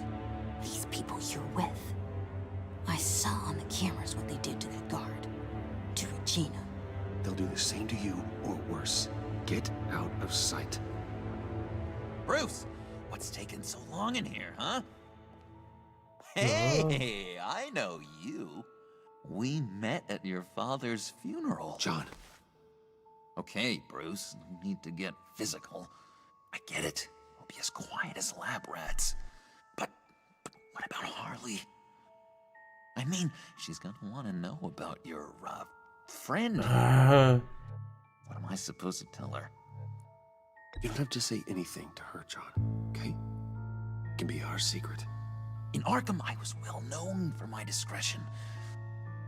These people you're with. I saw on the cameras what they did to that guard. To Regina. They'll do the same to you, or worse. Get out of sight. Bruce, what's taking so long in here, huh? Hey, I know you. We met at your father's funeral. John. Okay, Bruce, no need to get physical. I get it. We'll be as quiet as lab rats. But what about Harley? I mean, she's gonna want to know about your, friend. What am I supposed to tell her? You don't have to say anything to her, John, okay? It can be our secret. In Arkham, I was well known for my discretion.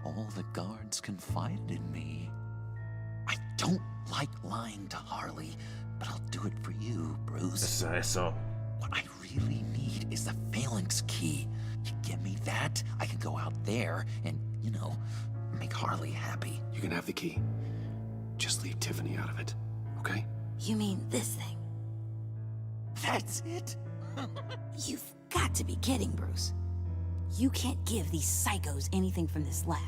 All the guards confided in me. I don't like lying to Harley, but I'll do it for you, Bruce. Eso. What I really need is the phalanx key. You give me that, I can go out there and, you know, make Harley happy. You can have the key. Just leave Tiffany out of it, okay? You mean this thing? That's it? You've got to be kidding, Bruce. You can't give these psychos anything from this lab.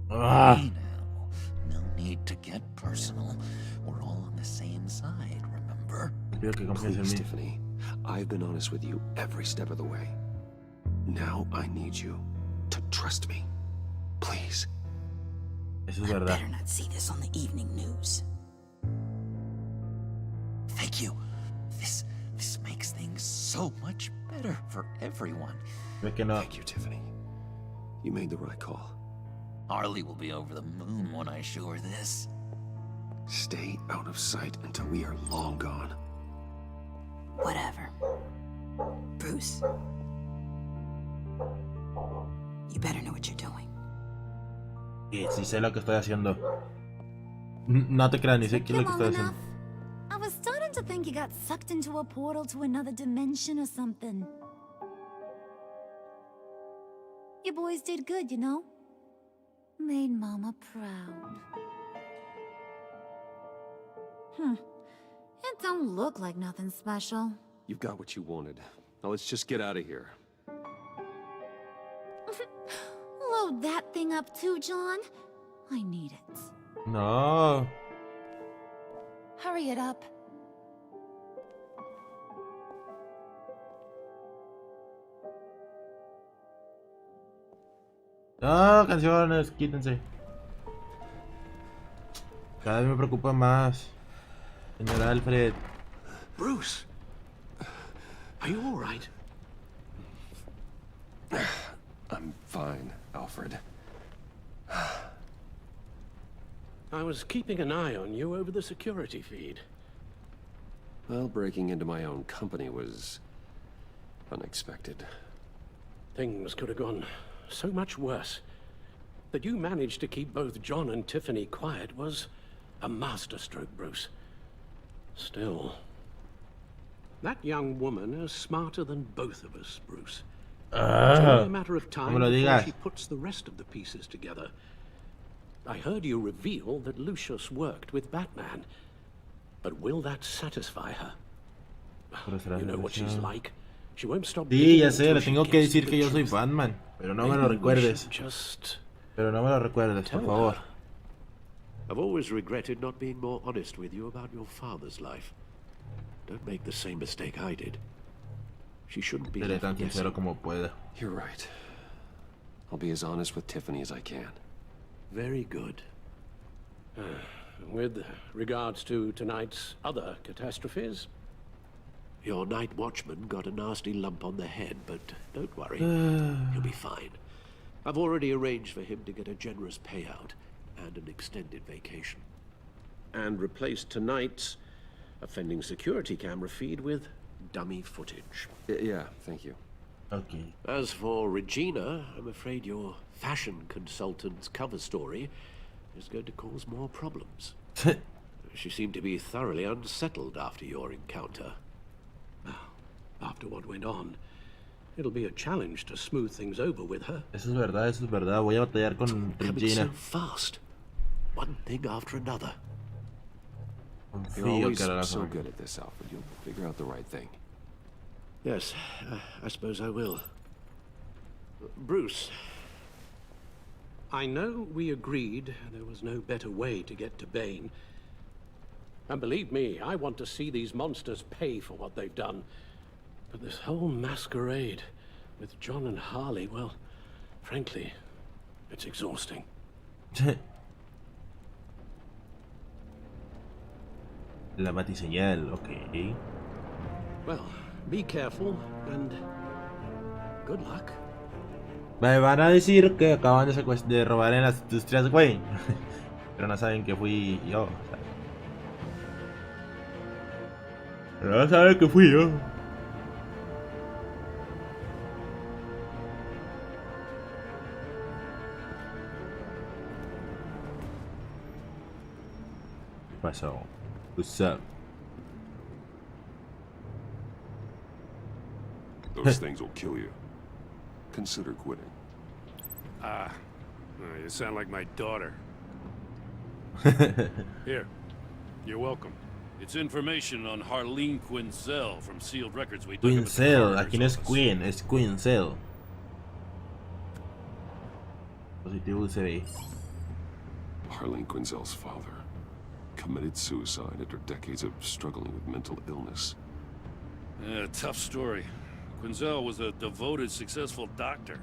Hey now, no need to get personal. We're all on the same side, remember? Please, Tiffany. I've been honest with you every step of the way. Now I need you to trust me. Please. Eso es I verdad. better not see this on the evening news. Thank you. This makes things so much better for everyone. Thank you, Tiffany. You made the right call. Harley will be over the moon when I show her this. Stay out of sight until we are long gone. Whatever. Bruce. You better know what you're doing. Sí sé lo que estoy haciendo. No te creas, ni sé qué es lo que estoy haciendo. I was starting to think you got sucked into a portal to another dimension or something. You boys did good, you know? Made Mama proud. It don't look like nothing special. You've got what you wanted. Now let's just get out of here. Load that thing up too, John. I need it. No. Hurry it up. No, canciones, quítense. Cada vez me preocupa más, señor Alfred. Bruce, are you all right? I'm fine, Alfred. I was keeping an eye on you over the security feed. Well, breaking into my own company was unexpected. Things could have gone so much worse. That you managed to keep both John and Tiffany quiet was a masterstroke, Bruce. Still, that young woman is smarter than both of us, Bruce. It's only a matter of time before she puts the rest of the pieces together. I heard you reveal that Lucius worked with Batman. But will that satisfy her? You know what she's like. She won't stop. Sí, ya sé, le tengo que decir que yo soy Batman. Pero no me lo recuerdes. Pero no me lo recuerdes, por favor. I've always regretted not being more honest with you about your father's life. Don't make the same mistake I did. She shouldn't be Seré tan sincero como pueda. You're right. I'll be as honest with Tiffany as I can. Very good. With regards to tonight's other catastrophes, your night watchman got a nasty lump on the head, but don't worry, he'll be fine. I've already arranged for him to get a generous payout and an extended vacation. And replaced tonight's offending security camera feed with dummy footage. Yeah, thank you. Okay. As for Regina, I'm afraid your fashion consultant's cover story is going to cause more problems. She seemed to be thoroughly unsettled after your encounter. After what went on, it'll be a challenge to smooth things over with her. Eso es verdad, eso es verdad. Voy a batallar con Regina. So fast. One thing after another. You're always so good at this, Alfred. You'll figure out the right thing. Yes, I suppose I will. Bruce, I know we agreed there was no better way to get to Bane. And believe me, I want to see these monsters pay for what they've done. But this whole masquerade with John and Harley, well, frankly, it's exhausting. La batiseñal, okay. Well, be careful and good luck. Me van a decir que acaban de robar en las industrias Wayne. Pero no saben que fui yo. Pero no saben que fui yo. ¿Qué pasó? What's up? Those things will kill you. Consider quitting. You sound like my daughter. Here, you're welcome. It's information on Harleen Quinzel from sealed records we took. Quinzel, aquí no es Queen, es Quinzel. Positivo UCB. Harleen Quinzel's father committed suicide after decades of struggling with mental illness. Yeah, tough story. Quinzel was a devoted, successful doctor.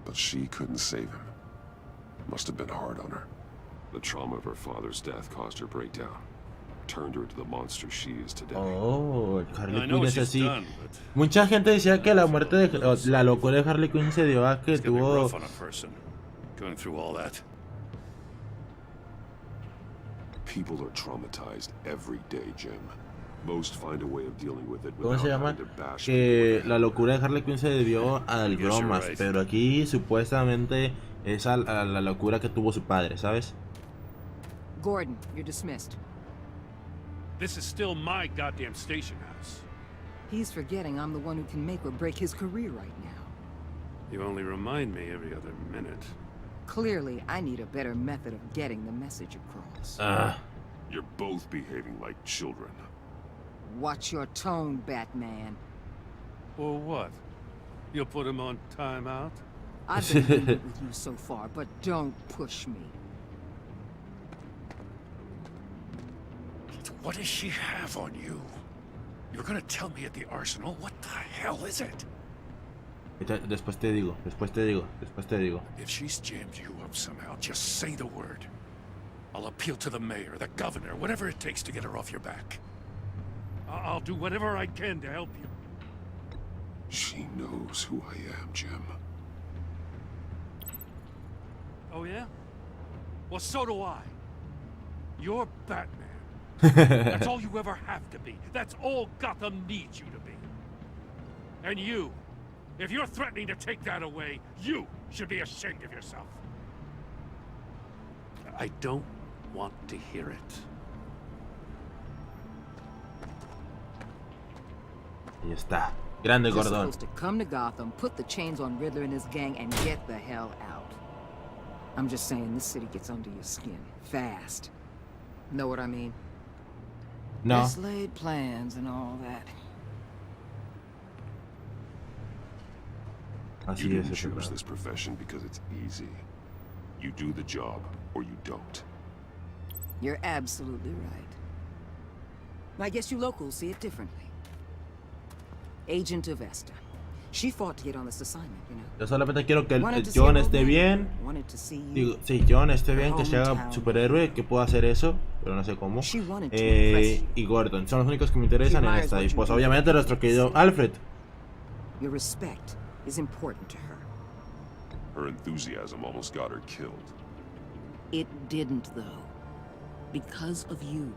But she couldn't save him. Must have been hard on her. The trauma of her father's death caused her breakdown. Turned her into the monster she is today. Oh, Harley Quinn es así. Mucha gente decía que la muerte de la locura de Harley Quinn se dio a que tuvo. Going through all that. People are traumatized every day, Jim. Most find a way of dealing with it ¿Cómo se without llama? having to bash Que la locura de Harley Quinn se debió al I guess you're bromas, right. pero aquí supuestamente es a la locura que tuvo su padre, ¿sabes? Gordon, you're dismissed. This is still my goddamn station house. He's forgetting I'm the one who can make or break his career right now. You only remind me every other minute. Clearly, I need a better method of getting the message across. You're both behaving like children. Watch your tone, Batman. Or what? You'll put him on timeout? I've been lenient with you so far, but don't push me. What does she have on you? You're gonna tell me at the arsenal? What the hell is it? Después te digo. If she's jammed you up somehow, just say the word. I'll appeal to the mayor, the governor, whatever it takes to get her off your back. I'll do whatever I can to help you. She knows who I am, Jim. Oh yeah? Well, so do I. You're Batman. That's all you ever have to be. That's all Gotham needs you to be. And you, if you're threatening to take that away, you should be ashamed of yourself. I don't want to hear it. Ahí está. Grande You're Gordon. supposed to come to Gotham, put the chains on Riddler and his gang, and get the hell out. I'm just saying, this city gets under your skin. Fast. Know what I mean? No. Best laid plans and all that. Así You didn't es, choose this profession because it's easy. You do the job, or you don't. You're absolutely right. I guess you locals see it differently. Agent of Hasta. She fought to get on this assignment, you know. Yo solamente quiero que Wanted el to see John her esté old bien. man, wanted to see you. Digo, sí, John esté bien, que se haga Hometown. superhéroe, que pueda hacer eso, pero no sé cómo. She wanted to impress you. Y Gordon, son los únicos que me interesan She en admires esta. what Y you pues do. obviamente nuestro querido Alfred. Your respect is important to her. Her enthusiasm almost got her killed. It didn't, though. Because of you.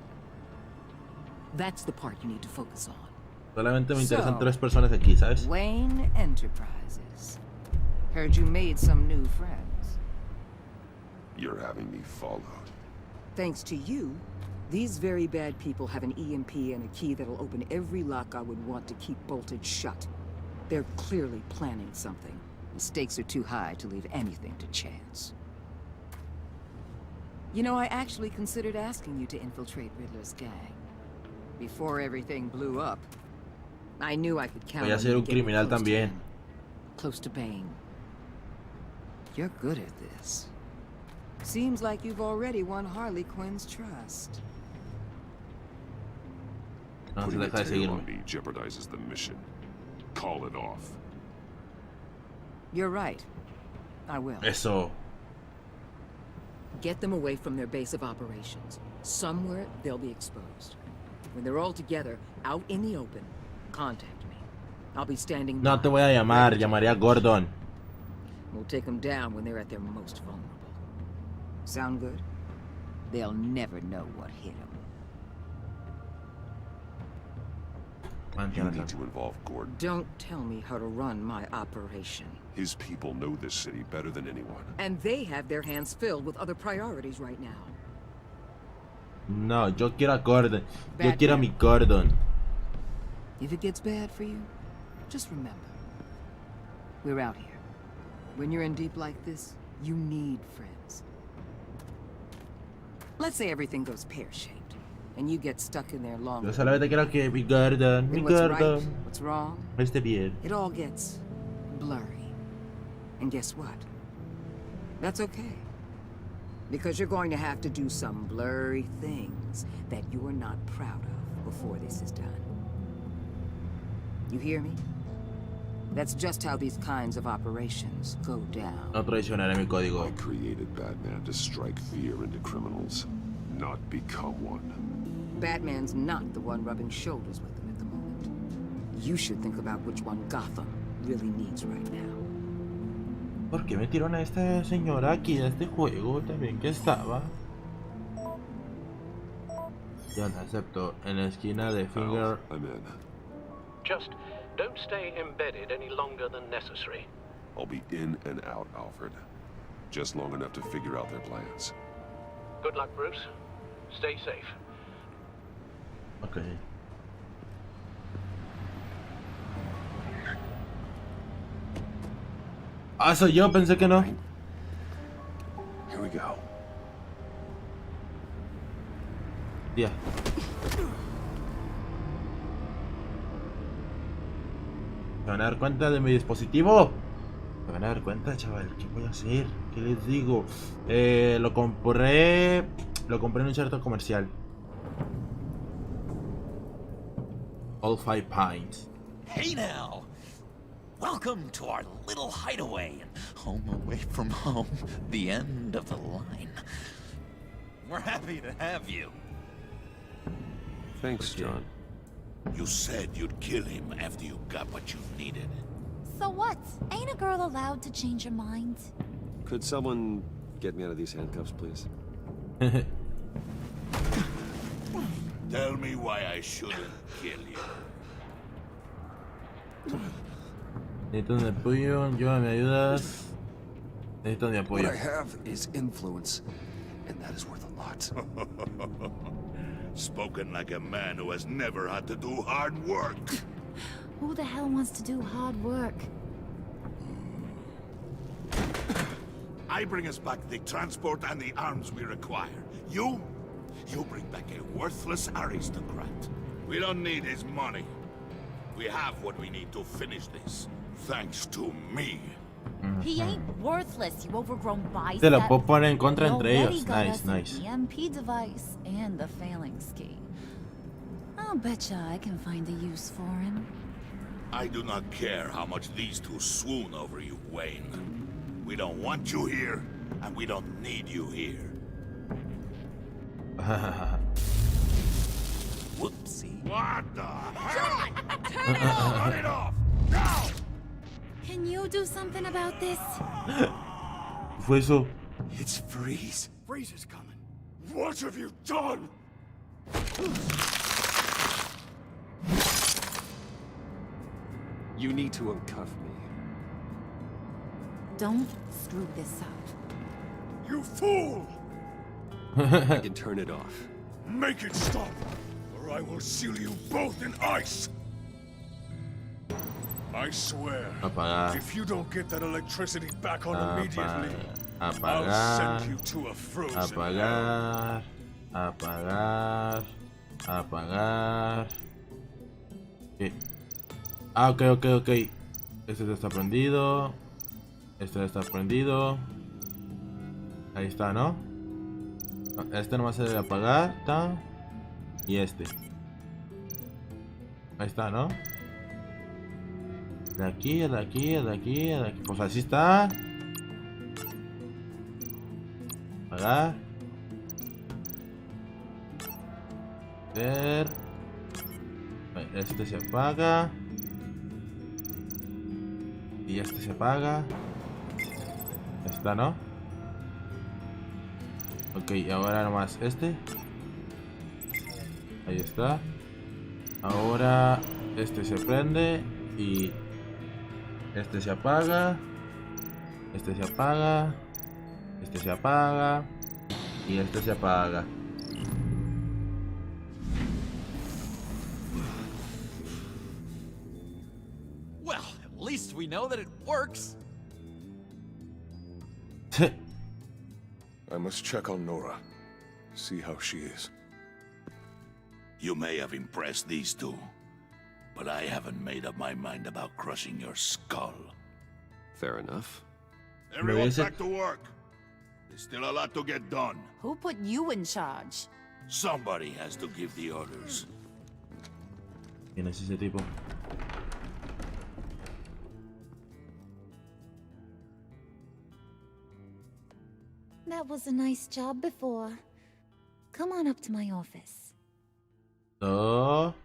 That's the part you need to focus on. Solamente me interesan So, 3 personas aquí, ¿sabes? Wayne Enterprises. Heard you made some new friends. You're having me followed. Thanks to you, these very bad people have an EMP and a key that'll open every lock I would want to keep bolted shut. They're clearly planning something. The stakes are too high to leave anything to chance. You know, I actually considered asking you to infiltrate Riddler's gang. Before everything blew up, I knew I could count Voy a on ser you un getting criminal close to también. him. Close to Bane. You're good at this. Seems like you've already won Harley Quinn's trust. No se Putting a deja de tail seguirme. on me jeopardizes the mission. Call it off. You're right. I will. Eso. Get them away from their base of operations. Somewhere they'll be exposed. When they're all together, out in the open, contact me. I'll be standing No by. te voy a llamar, llamaré a Gordon. We'll take them down when they're at their most vulnerable. Sound good? They'll never know what hit them. You need to involve Gordon. Don't tell me how to run my operation. His people know this city better than anyone. And they have their hands filled with other priorities right now. No, yo quiero a Gordon. Yo quiero a mi Gordon. If it gets bad for you, just remember, we're out here. When you're in deep like this, you need friends. Let's say everything goes pear-shaped, and you get stuck in there long. Yo solamente quiero que mi Gordon, mi Then what's right, Gordon, what's wrong, esté bien. it all gets blurry. And guess what? That's okay. Because you're going to have to do some blurry things that you're not proud of before this is done. You hear me? That's just how these kinds of operations go down. No traicionaré mi código. I created Batman to strike fear into criminals, not become one. Batman's not the one rubbing shoulders with them at the moment. You should think about which one Gotham really needs right now. ¿Por qué metieron a esta señora aquí en este juego también que estaba? John, acepto. En la esquina de Finger. I'm in. Just don't stay embedded any longer than necessary. I'll be in and out, Alfred. Just long enough to figure out their plans. Good luck, Bruce. Stay safe. Ok. Ah, soy yo, pensé que no. Here we go. Ya. ¿Se van a dar cuenta de mi dispositivo? ¿Se van a dar cuenta, chaval? ¿Qué voy a hacer? ¿Qué les digo? Lo compré en un centro comercial. All 5 pints. Hey now! Welcome to our little hideaway and home away from home, the end of the line. We're happy to have you. Thanks, John. You said you'd kill him after you got what you needed. So what? Ain't a girl allowed to change her mind? Could someone get me out of these handcuffs, please? Tell me why I shouldn't kill you. Necesito un apoyo, yo me ayudas. Necesito mi apoyo. What I have is influence, and that is worth a lot. Spoken like a man who has never had to do hard work. Who the hell wants to do hard work? I bring us back the transport and the arms we require. You bring back a worthless aristocrat. We don't need his money. We have what we need to finish this. Thanks to me. He ain't worthless, you overgrown bicep. Se lo puedo poner en contra entre He ellos. got Nice, us nice. the EMP device and the phalanx key. I'll betcha I can find a use for him. I do not care how much these two swoon over you, Wayne. We don't want you here, and we don't need you here. Whoopsie. What the hell? John! Turn it off! Turn it off! Now! Can you do something about this? Fue eso. It's Freeze. Freeze is coming. What have you done? You need to uncuff me. Don't screw this up. You fool! I can turn it off. Make it stop, or I will seal you both in ice. I swear, Apagar. if you don't get that electricity back on immediately, Apagar. I'll send you to a frozen Apagar. Apagar. Apagar. ¿Qué? Ah, ok. Este está prendido. Este está prendido. Ahí está, ¿no? Este nomás se debe apagar. ¿Está? Y este. Ahí está, ¿no? De aquí, de aquí, de aquí, de aquí. Pues así está. Apagar. Ver. Este se apaga. Y este se apaga. Está, ¿no? Ok, ahora nomás este. Ahí está. Ahora este se prende y este se apaga. Este se apaga. Este se apaga. Y este se apaga. Well, at least we know that it works. I must check on Nora. See how she is. You may have impressed these two, but I haven't made up my mind about crushing your skull. Fair enough. Everyone back to work. There's still a lot to get done. Who put you in charge? Somebody has to give the orders. ¿Quién es ese tipo? That was a nice job before. Come on up to my office. No.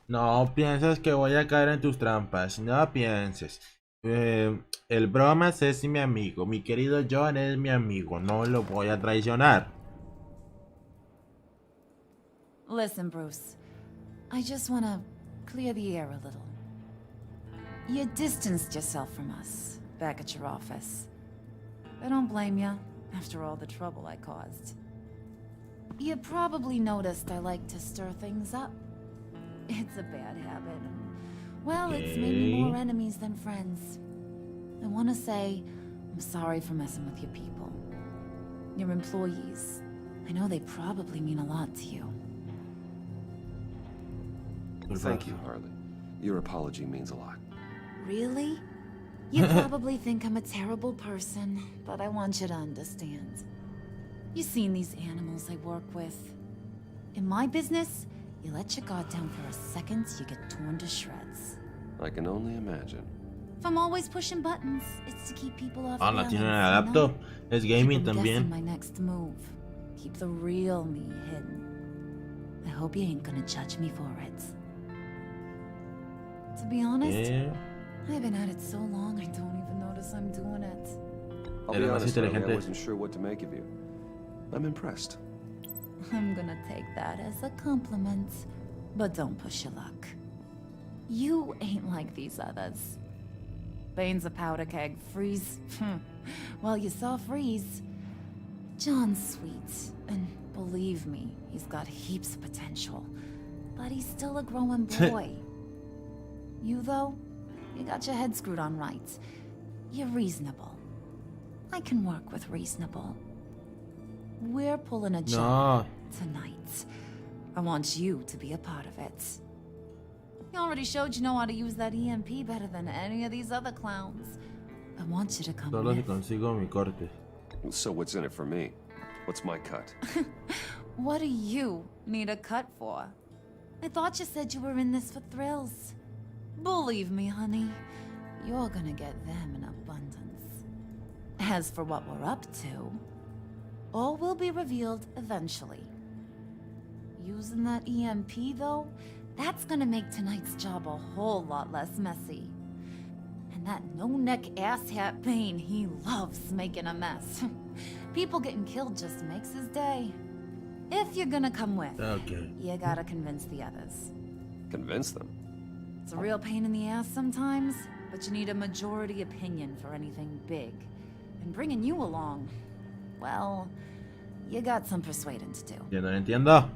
No pienses que voy a caer en tus trampas. No pienses. El bromas es mi amigo. Mi querido John es mi amigo. No lo voy a traicionar. Listen, Bruce. I just want to clear the air a little. You distanced yourself from us back at your office. I don't blame you, after all the trouble I caused. You probably noticed I like to stir things up. It's a bad habit. Well, it's made me more enemies than friends. I want to say I'm sorry for messing with your people. Your employees. I know they probably mean a lot to you. Thank you, Harley. Your apology means a lot. Really? You probably think I'm a terrible person, but I want you to understand. You've seen these animals I work with. In my business, you let your guard down for a second, you get torn to shreds. I can only imagine. If I'm always pushing buttons, it's to keep people off Ah, la balance, tiene en el you adapto. know? Es gaming Keep them guessing también. my next move. Keep the real me hidden. I hope you ain't gonna judge me for it. To be honest, I've been at it so long I don't even notice I'm doing it. I'll be honest, Harley, I wasn't sure what to make of you. I'm impressed. I'm gonna take that as a compliment, but don't push your luck. You ain't like these others. Bane's a powder keg. Freeze. Well, you saw Freeze. John's sweet, and believe me, he's got heaps of potential. But he's still a growing boy. You, though, you got your head screwed on right. You're reasonable. I can work with reasonable. We're pulling a job tonight. I want you to be a part of it. You already showed you know how to use that EMP better than any of these other clowns. I want you to come Solo si with. consigo mi corte. So what's in it for me? What's my cut? What do you need a cut for? I thought you said you were in this for thrills. Believe me, honey, you're gonna get them in abundance. As for what we're up to, all will be revealed eventually. Using that EMP, though, that's gonna make tonight's job a whole lot less messy. And that no-neck asshat Bane, he loves making a mess. People getting killed just makes his day. If you're gonna come with, you gotta convince the others. Convince them? It's a real pain in the ass sometimes, but you need a majority opinion for anything big. And bringing you along, well, you got some persuading to do. Ya no entiendo.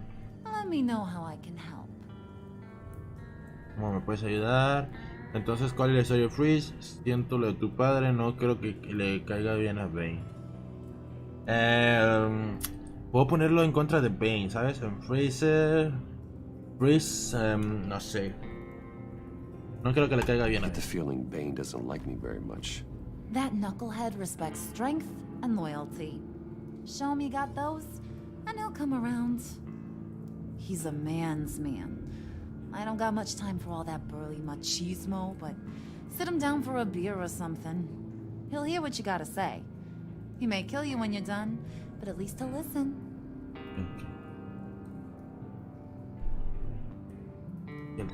Let me know how I can help. ¿Cómo me puedes ayudar? Entonces, ¿cuál es la historia de Freeze? Siento lo de tu padre, no creo que le caiga bien a Bane. Puedo ponerlo en contra de Bane, ¿sabes? En Freeze, no sé. No creo que le caiga bien a I get the feeling Bane doesn't like me very much. That knucklehead respects strength and loyalty. Show him you got those, and he'll come around. He's a man's man. I don't got much time for all that burly machismo, but sit him down for a beer or something. He'll hear what you gotta say. He may kill you when you're done, but at least he'll listen.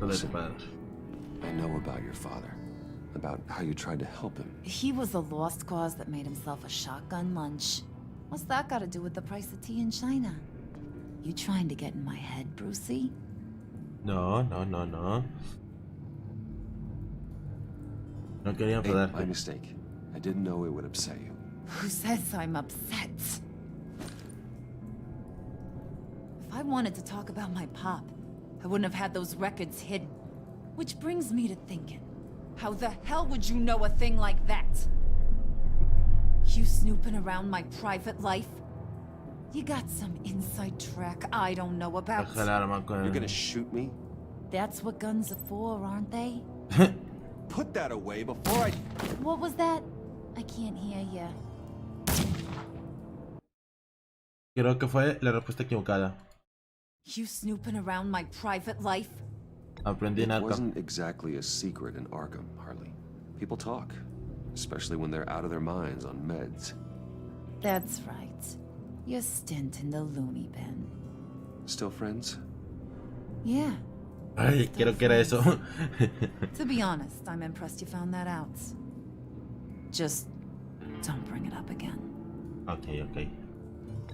Listen, I know about your father. About how you tried to help him. He was a lost cause that made himself a shotgun lunch. What's that got to do with the price of tea in China? You trying to get in my head, Brucey? No. No quería enfadarte. My mistake. I didn't know it would upset you. Who says I'm upset? If I wanted to talk about my pop, I wouldn't have had those records hidden. Which brings me to thinking, how the hell would you know a thing like that? You snooping around my private life? You got some inside track I don't know about. You're gonna shoot me? That's what guns are for, aren't they? Put that away before I... What was that? I can't hear you. Creo que fue la respuesta equivocada. You snooping around my private life? Aprendí en It alto. wasn't exactly a secret in Arkham, Harley. People talk, especially when they're out of their minds on meds. That's right. Your stint in the loony bin. Still friends? Yeah. Ay, creo que era eso. To be honest, I'm impressed you found that out. Just don't bring it up again. Okay.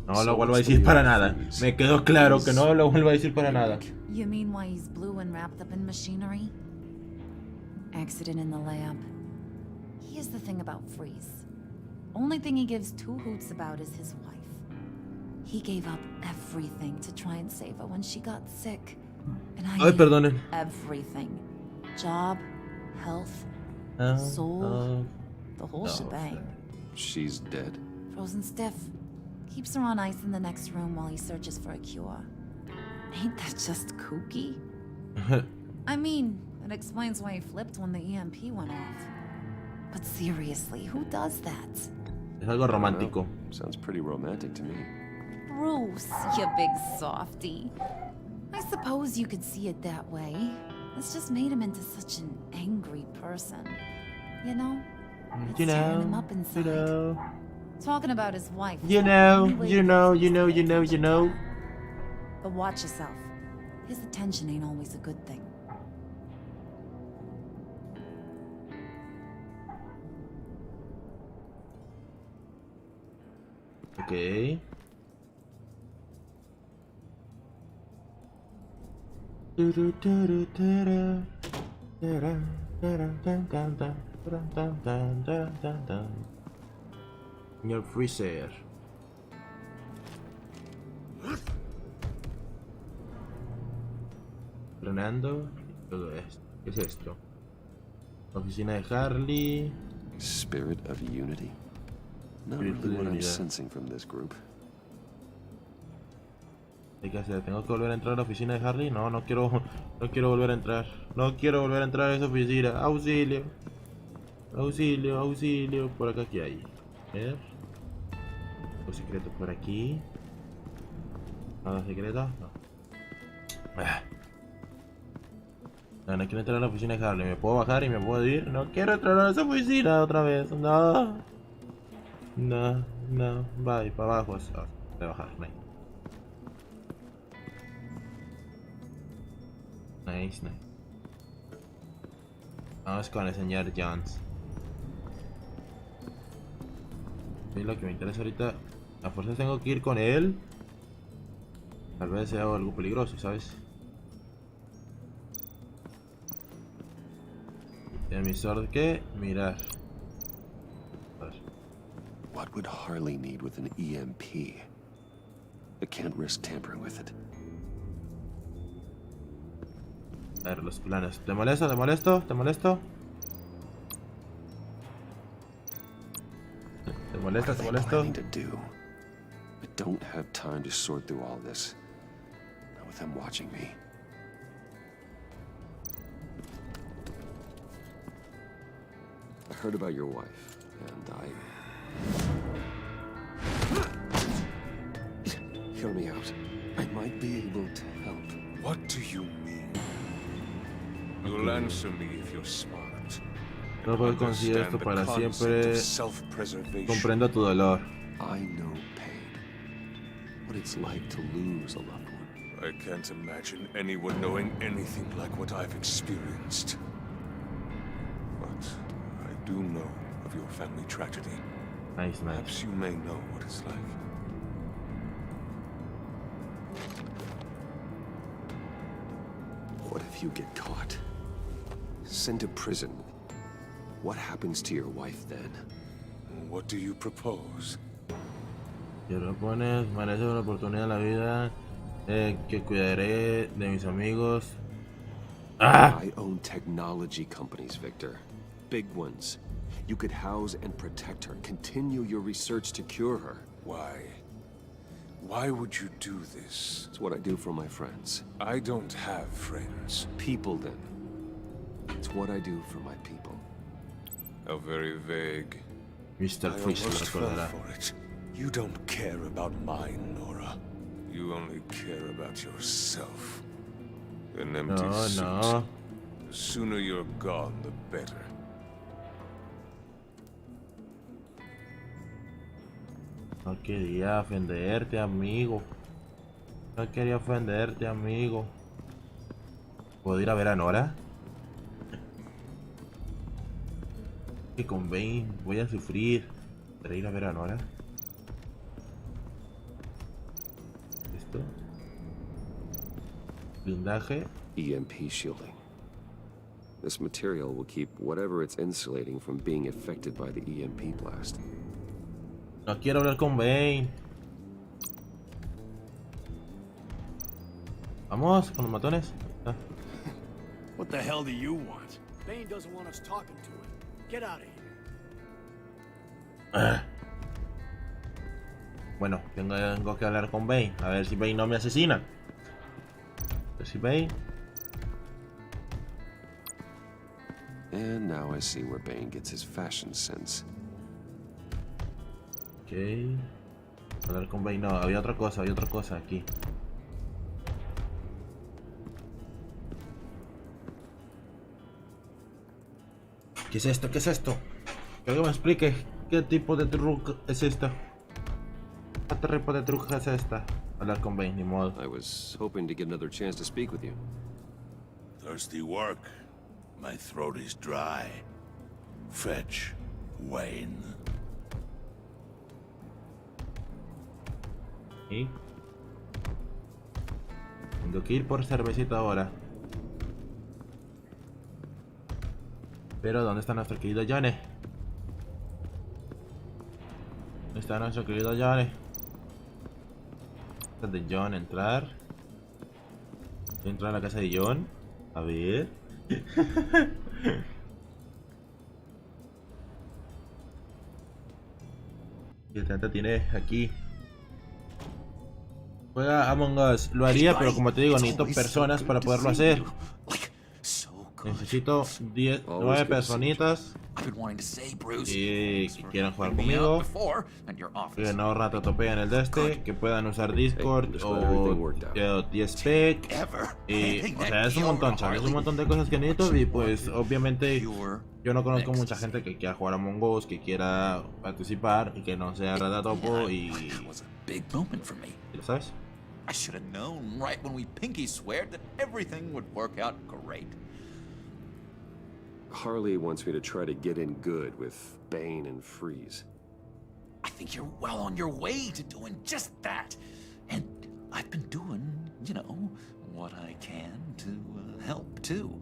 No lo vuelvo a decir para nada. Me quedó claro que no lo vuelvo a decir para nada. You mean why he's blue and wrapped up in machinery? Accident in the lab. Here's the thing about Freeze. Only thing he gives two hoots about is his wife. He gave up everything to try and save her when she got sick. And I Ay, perdonen. everything. Job, health, soul, the whole shebang. She's dead. Frozen stiff. Keeps her on ice in the next room while he searches for a cure. Ain't that just kooky? I mean, it explains why he flipped when the EMP went off. But seriously, who does that? Es algo romántico. Sounds pretty romantic to me. Bruce, you big softy. I suppose you could see it that way. It's just made him into such an angry person. You know? It's tearing him up inside. Talking about his wife. You know. But watch yourself. His attention ain't always a good thing. Okay. Señor Freezer. Frenando todo esto. ¿Qué es esto? Oficina de Harley. Spirit of unity. Not really what I'm sensing from this group. ¿Qué hacer? ¿Tengo que volver a entrar a la oficina de Harley? No, no quiero volver a entrar. No quiero volver a entrar a esa oficina. Auxilio. Auxilio, auxilio. Por acá, ¿qué hay? A ver. Los secretos por aquí. ¿Nada secreto? No. No quiero entrar a la oficina de Harley. ¿Me puedo bajar y me puedo ir? No quiero entrar a esa oficina otra vez. No. No. Bye, para abajo. Voy a bajar. Nice. Vamos con el señor Jones. Sí, lo que me interesa ahorita. A fuerza tengo que ir con él. Tal vez sea algo peligroso, ¿sabes? Emisor que mirar. What would Harley need with an EMP? I can't risk tampering with it. A ver, los planes. ¿Te molesto? ¿Te molesto? ¿Te molesto? ¿Te molesta? ¿Te molesto? I don't have time to sort through all this. Not with them watching me. I heard about your wife, and hear me out. I might be able to help. What do you mean? You'll answer me if you're smart. No puedo conseguir esto para siempre. Comprendo tu dolor. I know pain. What it's like to lose a loved one. I can't imagine anyone knowing anything like what I've experienced. But I do know of your family tragedy. Nice. Perhaps you may know what it's like. What if you get caught? Sent to prison. What happens to your wife then? What do you propose? ¿Qué propones? Merece una oportunidad en la vida. Que cuidaré de mis amigos. I own technology companies, Victor. Big ones. You could house and protect her. Continue your research to cure her. Why? Why would you do this? It's what I do for my friends. I don't have friends. People, then. It's what I do for my people. How very vague. Mr. Freeze lo recordará. You don't care about mine, Nora. You only care about yourself. An empty suit. No. The sooner you're gone, the better. No quería ofenderte, amigo. No quería ofenderte, amigo. ¿Puedo ir a ver a Nora? Que con Bane voy a sufrir para ir a ver a Nora. Blindaje. EMP shielding. This material will keep whatever it's insulating from being affected by the EMP blast. No quiero hablar con Bane. Vamos con los matones. Ah. What the hell do you want? Bane doesn't want us talking to him. Get out of here. Bueno, tengo que hablar con Bane. A ver si Bane no me asesina. A ver si Bane. And now I see where Bane gets his fashion sense. Ok. Hablar con Bane. No, había otra cosa aquí. ¿Qué es esto? ¿Qué es esto? Que alguien me explique qué tipo de truco es esta. ¿Qué tipo de truco es esta? Hablar con Bane, ni modo. I was hoping to get another chance to speak with you. Thirsty work. My throat is dry. Fetch, Wayne. ¿Y? Tengo que ir por cervecita ahora. Pero ¿dónde está nuestro querido Johnny? ¿Dónde está nuestro querido Johnny? De John, entrar. Entrar a la casa de John. A ver. ¿Qué tanta tiene aquí? Juega Among Us. Lo haría, pero como te digo, necesito personas para poderlo hacer. Necesito 9 personitas y que quieran jugar conmigo, que no ratatopean el de este, que puedan usar Discord o TSP. Y, o sea, es un montón, chavales, es un montón de cosas que necesito. Y pues obviamente yo no conozco mucha gente que quiera jugar a Among Us, que quiera participar y que no sea ratatopo y... ¿Sabes? I should have known right when we pinky sweared that everything would work out great. Harley wants me to try to get in good with Bane and Freeze. I think you're well on your way to doing just that. And I've been doing, you know, what I can to help too.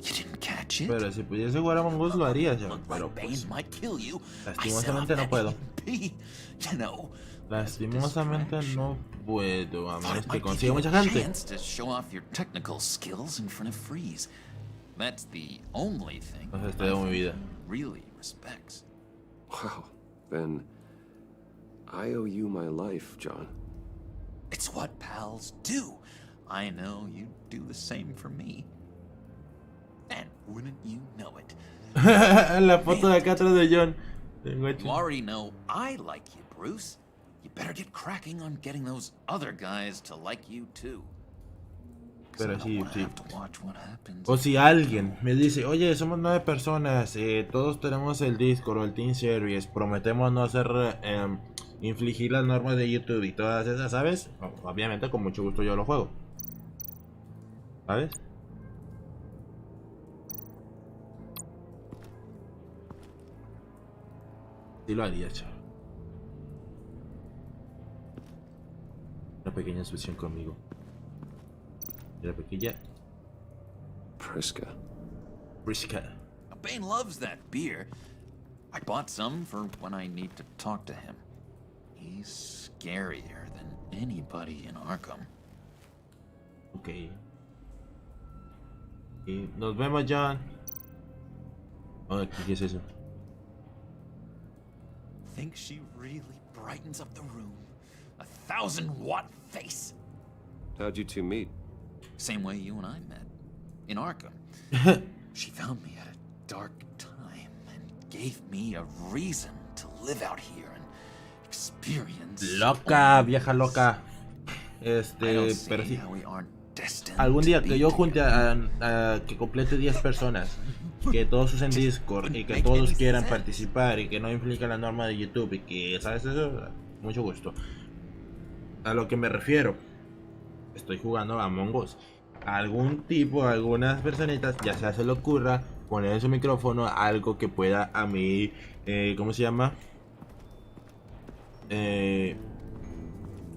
You didn't catch it? Pero si pudiese jugar a Among Us lo haría ya, pero pues lastimosamente no puedo. You know, lastimosamente no puedo, a menos que consiga mucha gente. To show off your technical skills in front of Freeze. That's the only thing really respects. Wow, then I owe you my life, John. It's what pals do. I know you do the same for me. And wouldn't you know it? La foto de acá atrás de John. You already know I like you, Bruce. You better get cracking on getting those other guys to like you too. Pero sí, sí. O si alguien me dice, oye, somos 9 personas, todos tenemos el Discord o el Team Series, prometemos no hacer, infligir las normas de YouTube y todas esas, ¿sabes? Obviamente con mucho gusto yo lo juego. ¿Sabes? Sí lo haría, chaval. Una pequeña inspección conmigo. La pequeña Priska. Bane loves that beer. I bought some for when I need to talk to him. He's scarier than anybody in Arkham. Ok. Y nos vemos, John. Oh, ¿qué es eso? Think she really brightens up the room? 1,000-watt face. How'd you two meet? Same way you and I met, in Arkham. She found me at a dark time and gave me a reason to live out here and experience. Loca, vieja loca. Pero sí. Algún día que yo junte a que complete 10 personas, que todos usen Discord y que todos quieran participar y que no implica la norma de YouTube y que, ¿sabes eso? Mucho gusto. A lo que me refiero, estoy jugando a Among Us. Algún tipo, algunas personitas, ya sea se le ocurra poner en su micrófono algo que pueda a mí, ¿cómo se llama?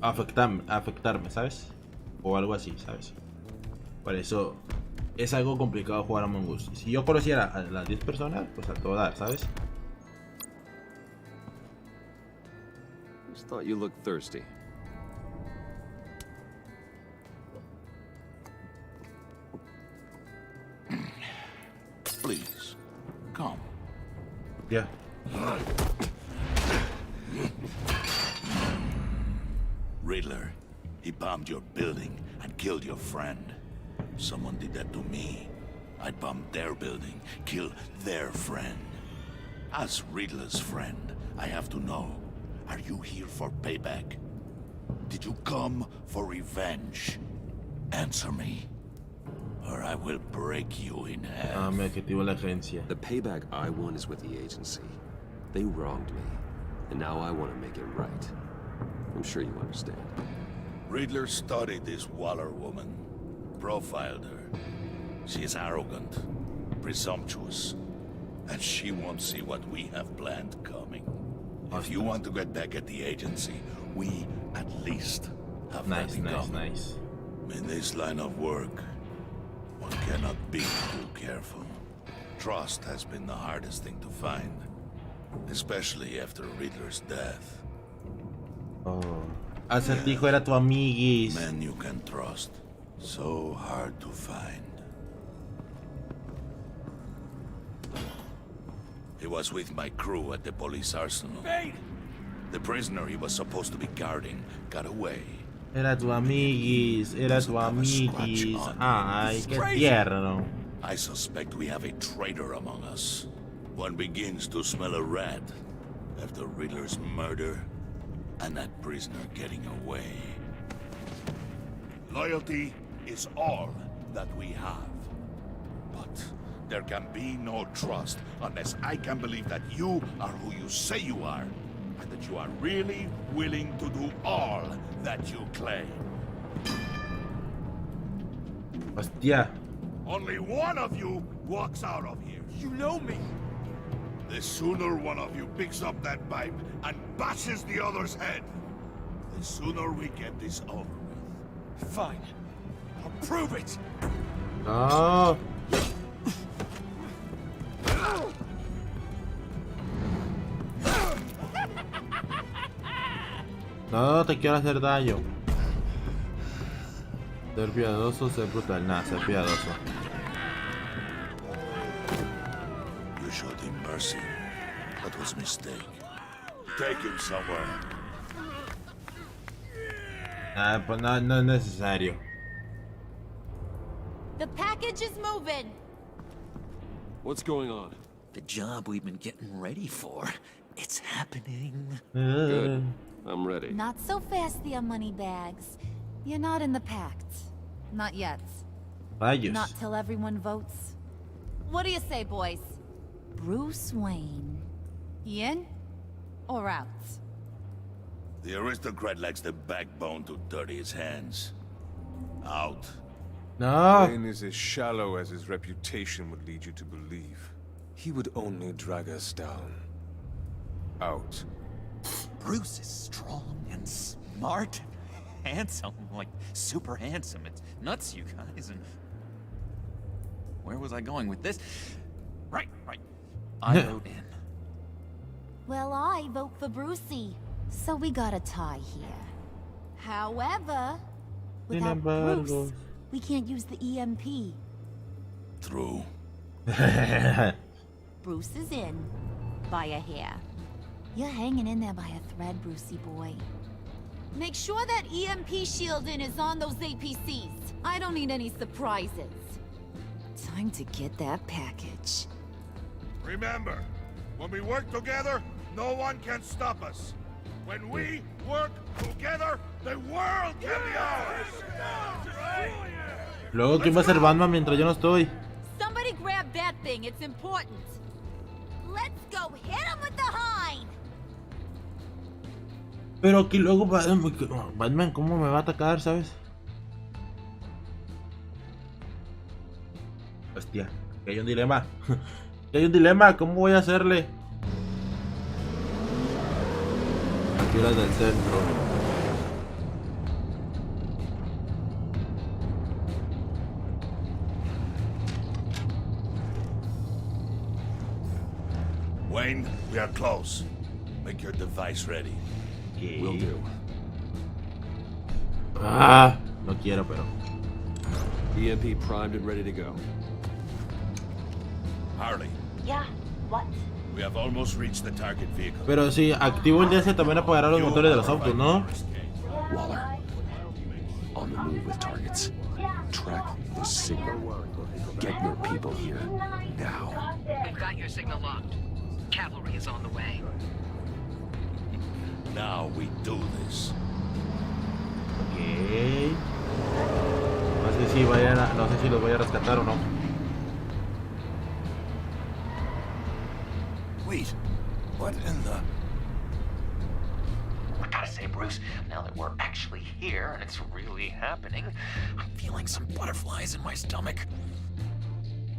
afectarme, ¿sabes? O algo así, ¿sabes? Por eso es algo complicado jugar a Among Us. Si yo conociera a las 10 personas, pues a todo dar, ¿sabes? Just thought you looked thirsty. Please, come. Yeah. Riddler, he bombed your building and killed your friend. Someone did that to me. I bombed their building, kill their friend. As Riddler's friend, I have to know, are you here for payback? Did you come for revenge? Answer me, or I will break you in half. Me activo la agencia. The payback I want is with the agency. They wronged me, and now I want to make it right. I'm sure you understand. Riddler studied this Waller woman, profiled her. She is arrogant, presumptuous, and she won't see what we have planned coming. If you want to get back at the agency, we at least have that in common. Nice. In this line of work, one cannot be too careful. Trust has been the hardest thing to find, especially after Riddler's death. Oh. Acertijo era tu amiguis. Men you can trust, so hard to find. He was with my crew at the police arsenal. The prisoner he was supposed to be guarding got away. Era tu amiguis, era tu amiguis. Ay, qué tierno. I suspect we have a traitor among us. One begins to smell a rat after Riddler's murder and that prisoner getting away. Loyalty is all that we have. But there can be no trust unless I can believe that you are who you say you are, and that you are really willing to do all that you claim. Hostia. Only one of you walks out of here. You know me. The sooner one of you picks up that pipe and bashes the other's head, the sooner we get this over with. Fine. I'll prove it. No. No te quiero hacer daño. Ser piadoso, ser brutal. Nada, ser piadoso. You showed him mercy. That was a mistake. Take him somewhere. Pues no es necesario. The package is moving. What's going on? The job we've been getting ready for. It's happening. Good. I'm ready. Not so fast, the money bags. You're not in the pact. Not yet. Rayos. Not till everyone votes. What do you say, boys? Bruce Wayne. In or out? The aristocrat lacks the backbone to dirty his hands. Out. No. Wayne is as shallow as his reputation would lead you to believe. He would only drag us down. Out. Bruce is strong and smart and handsome, like super handsome. It's nuts, you guys. And where was I going with this? Right. I wrote in. Well, I vote for Brucey. So we got a tie here. However, without Bruce, we can't use the EMP. True. Bruce is in by a hair. You're hanging in there by a thread, Brucey boy. Make sure that EMP shielding is on those APCs. I don't need any surprises. Time to get that package. Remember, when we work together, no one can stop us. When we work together, the world can be ours. Luego, ¿quién va a ser Batman mientras yo no estoy? Somebody grab that thing. It's important. Let's go hit him with the hind. Pero que luego Batman, ¿cómo me va a atacar, sabes? Hostia, que hay un dilema. Que hay un dilema, ¿cómo voy a hacerle? Aquí las del centro. Wayne, we are close. Make your device ready. Okay. Will do. Ah, no quiero, pero. EMP primed and ready to go. Harley, Yeah, what? we have almost reached the target vehicle. Pero si activo el DS también apagará los motores de los autos, ¿no? Waller, on the move with targets. Track this signal. Get your people here now. We've got your signal locked. Cavalry is on the way. Now we do this. Ok. No sé si los voy a rescatar o no. Wait, what in the... I gotta say, Bruce, now that we're actually here and it's really happening, I'm feeling some butterflies in my stomach.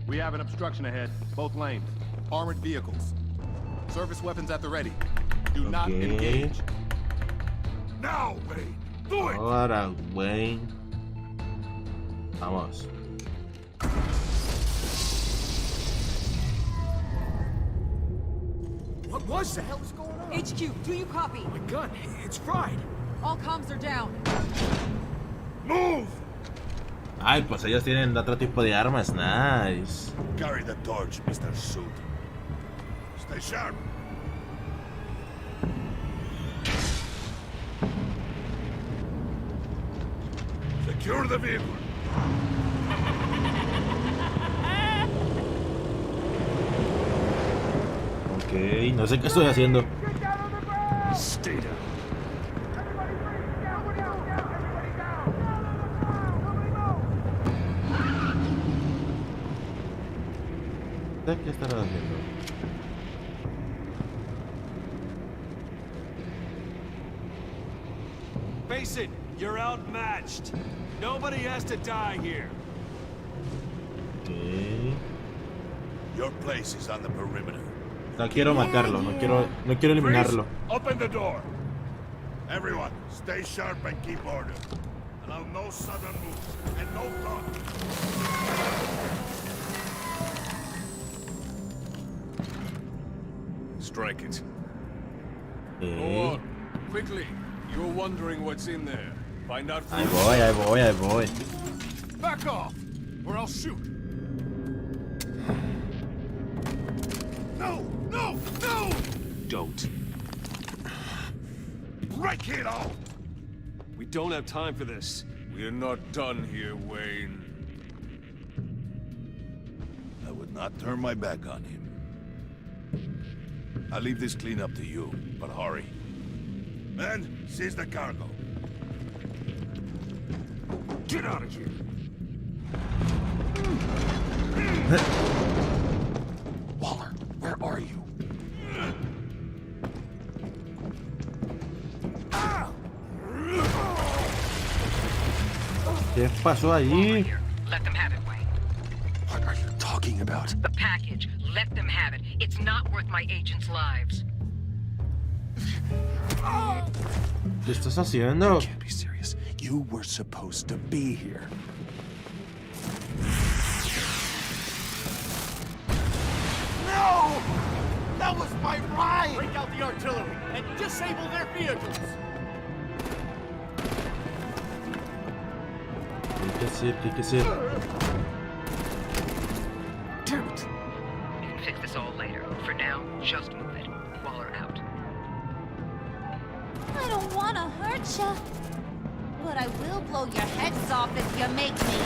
We have an obstruction ahead, both lanes. Armored vehicles. Service weapons at the ready. Do not engage. Now, Wayne! Do it! Ahora, Wayne. Vamos. What was that? What was going on? HQ, do you copy? My gun, it's fried. All comms are down. Move! Ay, pues ellos tienen otro tipo de armas. Nice. Carry the torch, Mr. Suit. Stay sharp. Secure the vehicle. Ok, no sé qué estoy haciendo. Stay down. ¿Qué estará haciendo? Face it, you're outmatched. Nobody has to die here. Okay. Your place is on the perimeter. No quiero matarlo, no quiero eliminarlo. Freeze. Open the door. Everyone, stay sharp and keep order. Allow no sudden moves and no talk. Strike it. Okay. Go on, quickly. You're wondering what's in there. Find out Ahí first. voy. Back off, or I'll shoot. No! Don't. Break it all! We don't have time for this. We're not done here, Wayne. I would not turn my back on him. I'll leave this cleanup to you, but hurry. Men, seize the cargo. Get out of here. Waller, where are you? ¿Qué pasó allí? Let them have it, Wayne. What are you talking about? The package. Let them have it. It's not worth my agents' lives. ¿Qué estás haciendo? You can't be serious. You were supposed to be here. No! That was my ride! Break out the artillery and disable their vehicles! ¿Qué que hacer? Damn it. We can fix this all later. For now, just move it. Waller out. I don't want to hurt ya, but I will blow your heads off if you make me.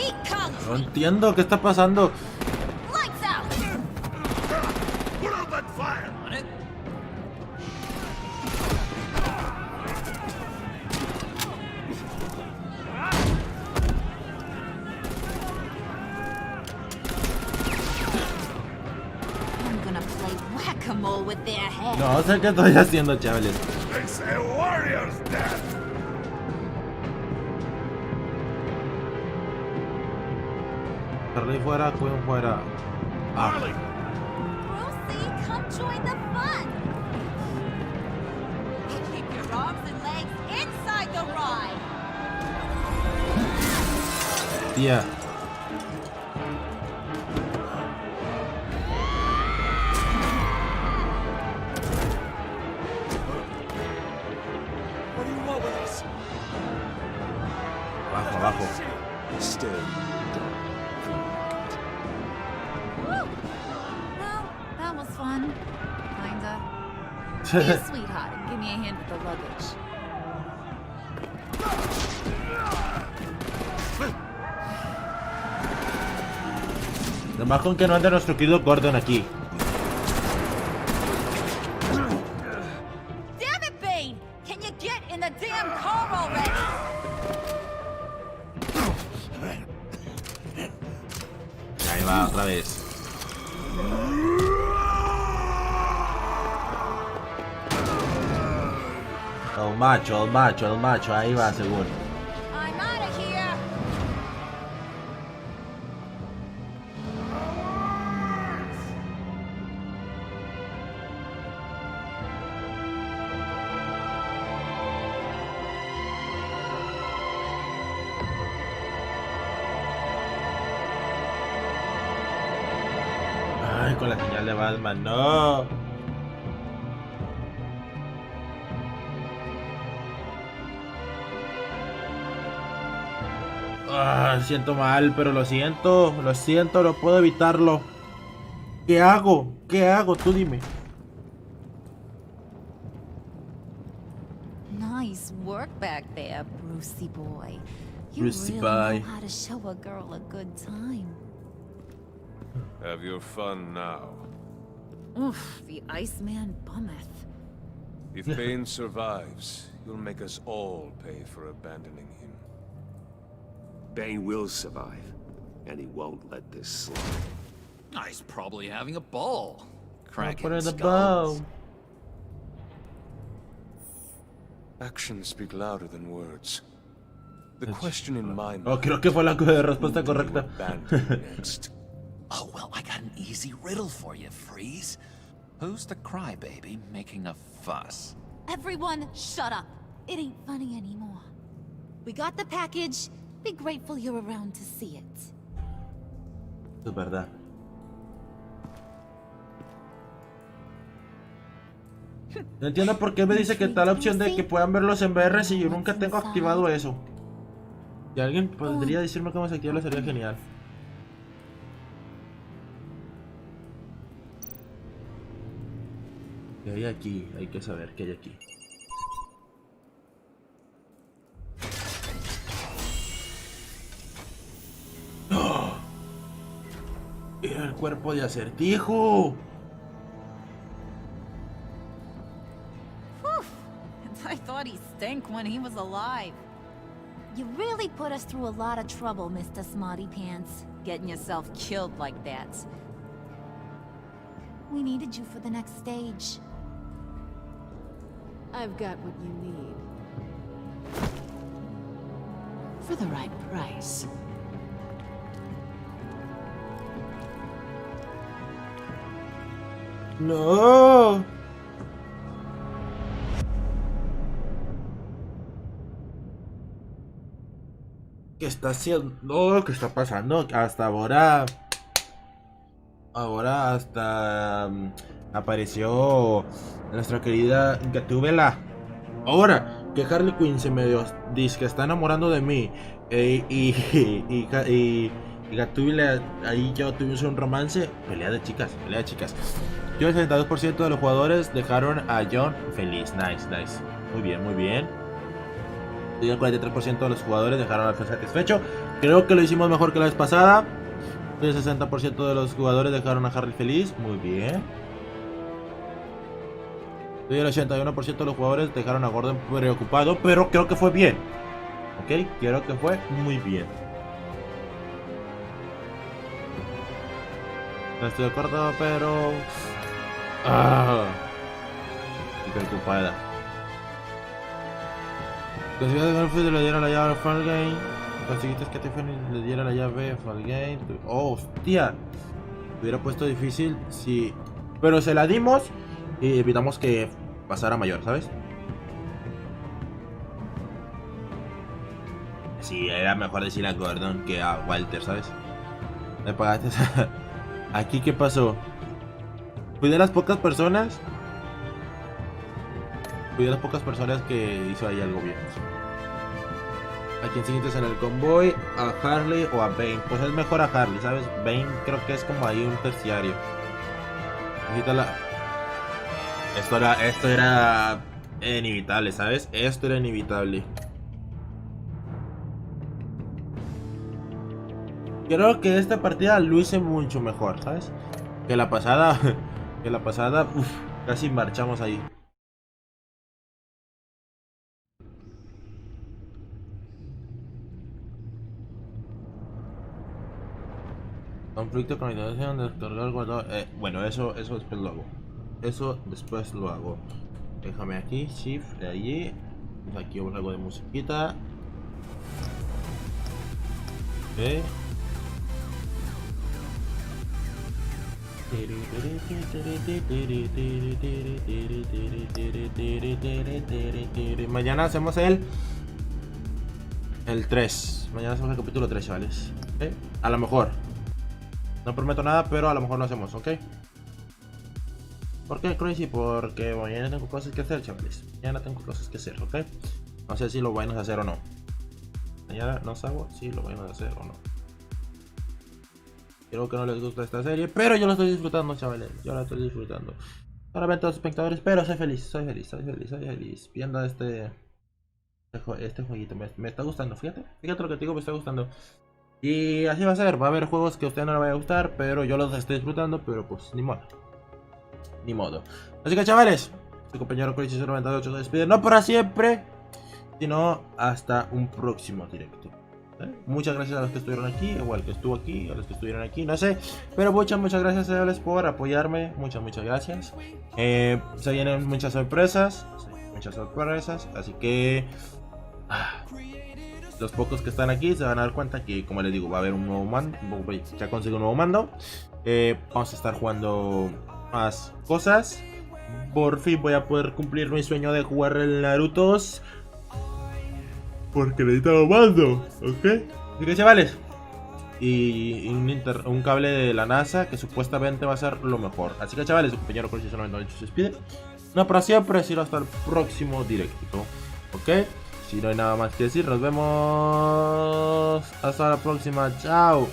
Eat concrete. No entiendo qué está pasando. Lights out. Put out that fire! On it. I'm gonna play whack-a-mole with their heads. No sé qué estoy haciendo, chavales. It's a warrior's death! Harley fuera, Quinn fuera. Harley! Brucey, come join the fun. Keep your arms and legs inside the ride. Tía. Abajo, abajo. Well, that was fun. Kinda. Be a sweetheart and give me a hand with the luggage. Nomás con que no ande nuestro querido Gordon aquí. Damn it, Bane! Can you get in the damn car already? Ahí va, otra vez. El macho, ahí va, seguro. I'm out of here. Ay, con la señal de Batman, no. Siento mal, pero lo siento, no puedo evitarlo. ¿Qué hago? ¿Qué hago? Tú dime. Nice work back there, Brucey boy. You Brucey really boy. know how to show a girl a good time. Have your fun now. Oof, the Iceman bummeth. If Bane survives, you'll make us all pay for abandoning him. Bane will survive, and he won't let this slide. He's probably having a ball. Cracking Put in the skulls. bow. Actions speak louder than words. The question in my mind. Oh, creo que fue la respuesta correcta. Next. Oh, well, I got an easy riddle for you, Freeze. Who's the crybaby making a fuss? Everyone, shut up. It ain't funny anymore. We got the package. Be grateful you're around to see it. Es verdad. No entiendo por qué me dice que está la opción de que puedan verlos en VR si yo nunca tengo activado eso. Si alguien podría decirme cómo se activa, sería genial. ¿Qué hay aquí? Hay que saber qué hay aquí. ¡Oh! Era el cuerpo de Acertijo. I thought he stank when he was alive. You really put us through a lot of trouble, Mr. Smarty Pants. Getting yourself killed like that. We needed you for the next stage. I've got what you need. For the right price. No. ¿Qué está haciendo? ¿Qué está pasando? Hasta ahora hasta apareció nuestra querida Gatúbela. Ahora que Harley Quinn se me dice que está enamorando de mí y Gatúbela ahí yo tuvimos un romance. Pelea de chicas. Yo el 72% de los jugadores dejaron a John feliz. Nice. Muy bien. Y el 43% de los jugadores dejaron a Alfred satisfecho. Creo que lo hicimos mejor que la vez pasada. El 60% de los jugadores dejaron a Harry feliz. Muy bien. Y el 81% de los jugadores dejaron a Gordon preocupado. Pero creo que fue bien. Ok, creo que fue muy bien. No estoy de acuerdo, pero... estoy preocupada. Conseguiste que Garfield le diera la llave a Fall Game. Conseguiste que Tiffany le diera la llave a Fall Game. Oh, hostia. Hubiera puesto difícil si... Pero se la dimos y evitamos que pasara mayor, ¿sabes? Sí, era mejor decir a Gordon que a Walter, ¿sabes? Me pagaste esa... ¿Aquí qué pasó? Fui de las pocas personas Fui de las pocas personas que hizo ahí algo bien. ¿A quién siguiente sale el convoy? ¿A Harley o a Bane? Pues es mejor a Harley, ¿sabes? Bane creo que es como ahí un terciario. Esto era inevitable, ¿sabes? Esto era inevitable. Creo que esta partida lo hice mucho mejor, ¿sabes? Que la pasada. Que la pasada. Uf, casi marchamos ahí. Conflicto con identificación, descargar guardado. Bueno, eso después lo hago. Eso después lo hago. Déjame aquí, shift de allí. Aquí algo de musiquita. Ok. Mañana hacemos el 3. Mañana hacemos el capítulo 3, chavales. ¿Okay? A lo mejor. No prometo nada, pero a lo mejor lo hacemos, ¿ok? ¿Por qué, Crazy? Porque mañana tengo cosas que hacer, chavales. Mañana tengo cosas que hacer, ¿ok? No sé si lo vamos a hacer o no. Mañana no hago si lo vamos a hacer o no. Creo que no les gusta esta serie, pero yo lo estoy disfrutando, chavales. Yo la estoy disfrutando. Solamente los espectadores, pero soy feliz, soy feliz. Viendo este jueguito. Me está gustando, fíjate lo que te digo, me está gustando. Y así va a ser, va a haber juegos que a usted no le vaya a gustar, pero yo los estoy disfrutando, pero pues ni modo. Así que chavales, su compañero Crazy 98 se despide, no para siempre, sino hasta un próximo directo. Muchas gracias a los que estuvieron aquí, igual que estuvo aquí, a los que estuvieron aquí, no sé, pero muchas gracias a ellos por apoyarme, muchas gracias. Se vienen muchas sorpresas, así que los pocos que están aquí se van a dar cuenta que, como les digo, va a haber un nuevo mando. Ya consigo un nuevo mando. Vamos a estar jugando más cosas. Por fin voy a poder cumplir mi sueño de jugar el Narutos. Porque necesito un mando, ¿ok? Así que chavales. Y un cable de la NASA que supuestamente va a ser lo mejor. Así que chavales, su compañero Próxima 98 se despide. No para siempre, sino hasta el próximo directo. ¿Ok? Si no hay nada más que decir, nos vemos hasta la próxima. Chao.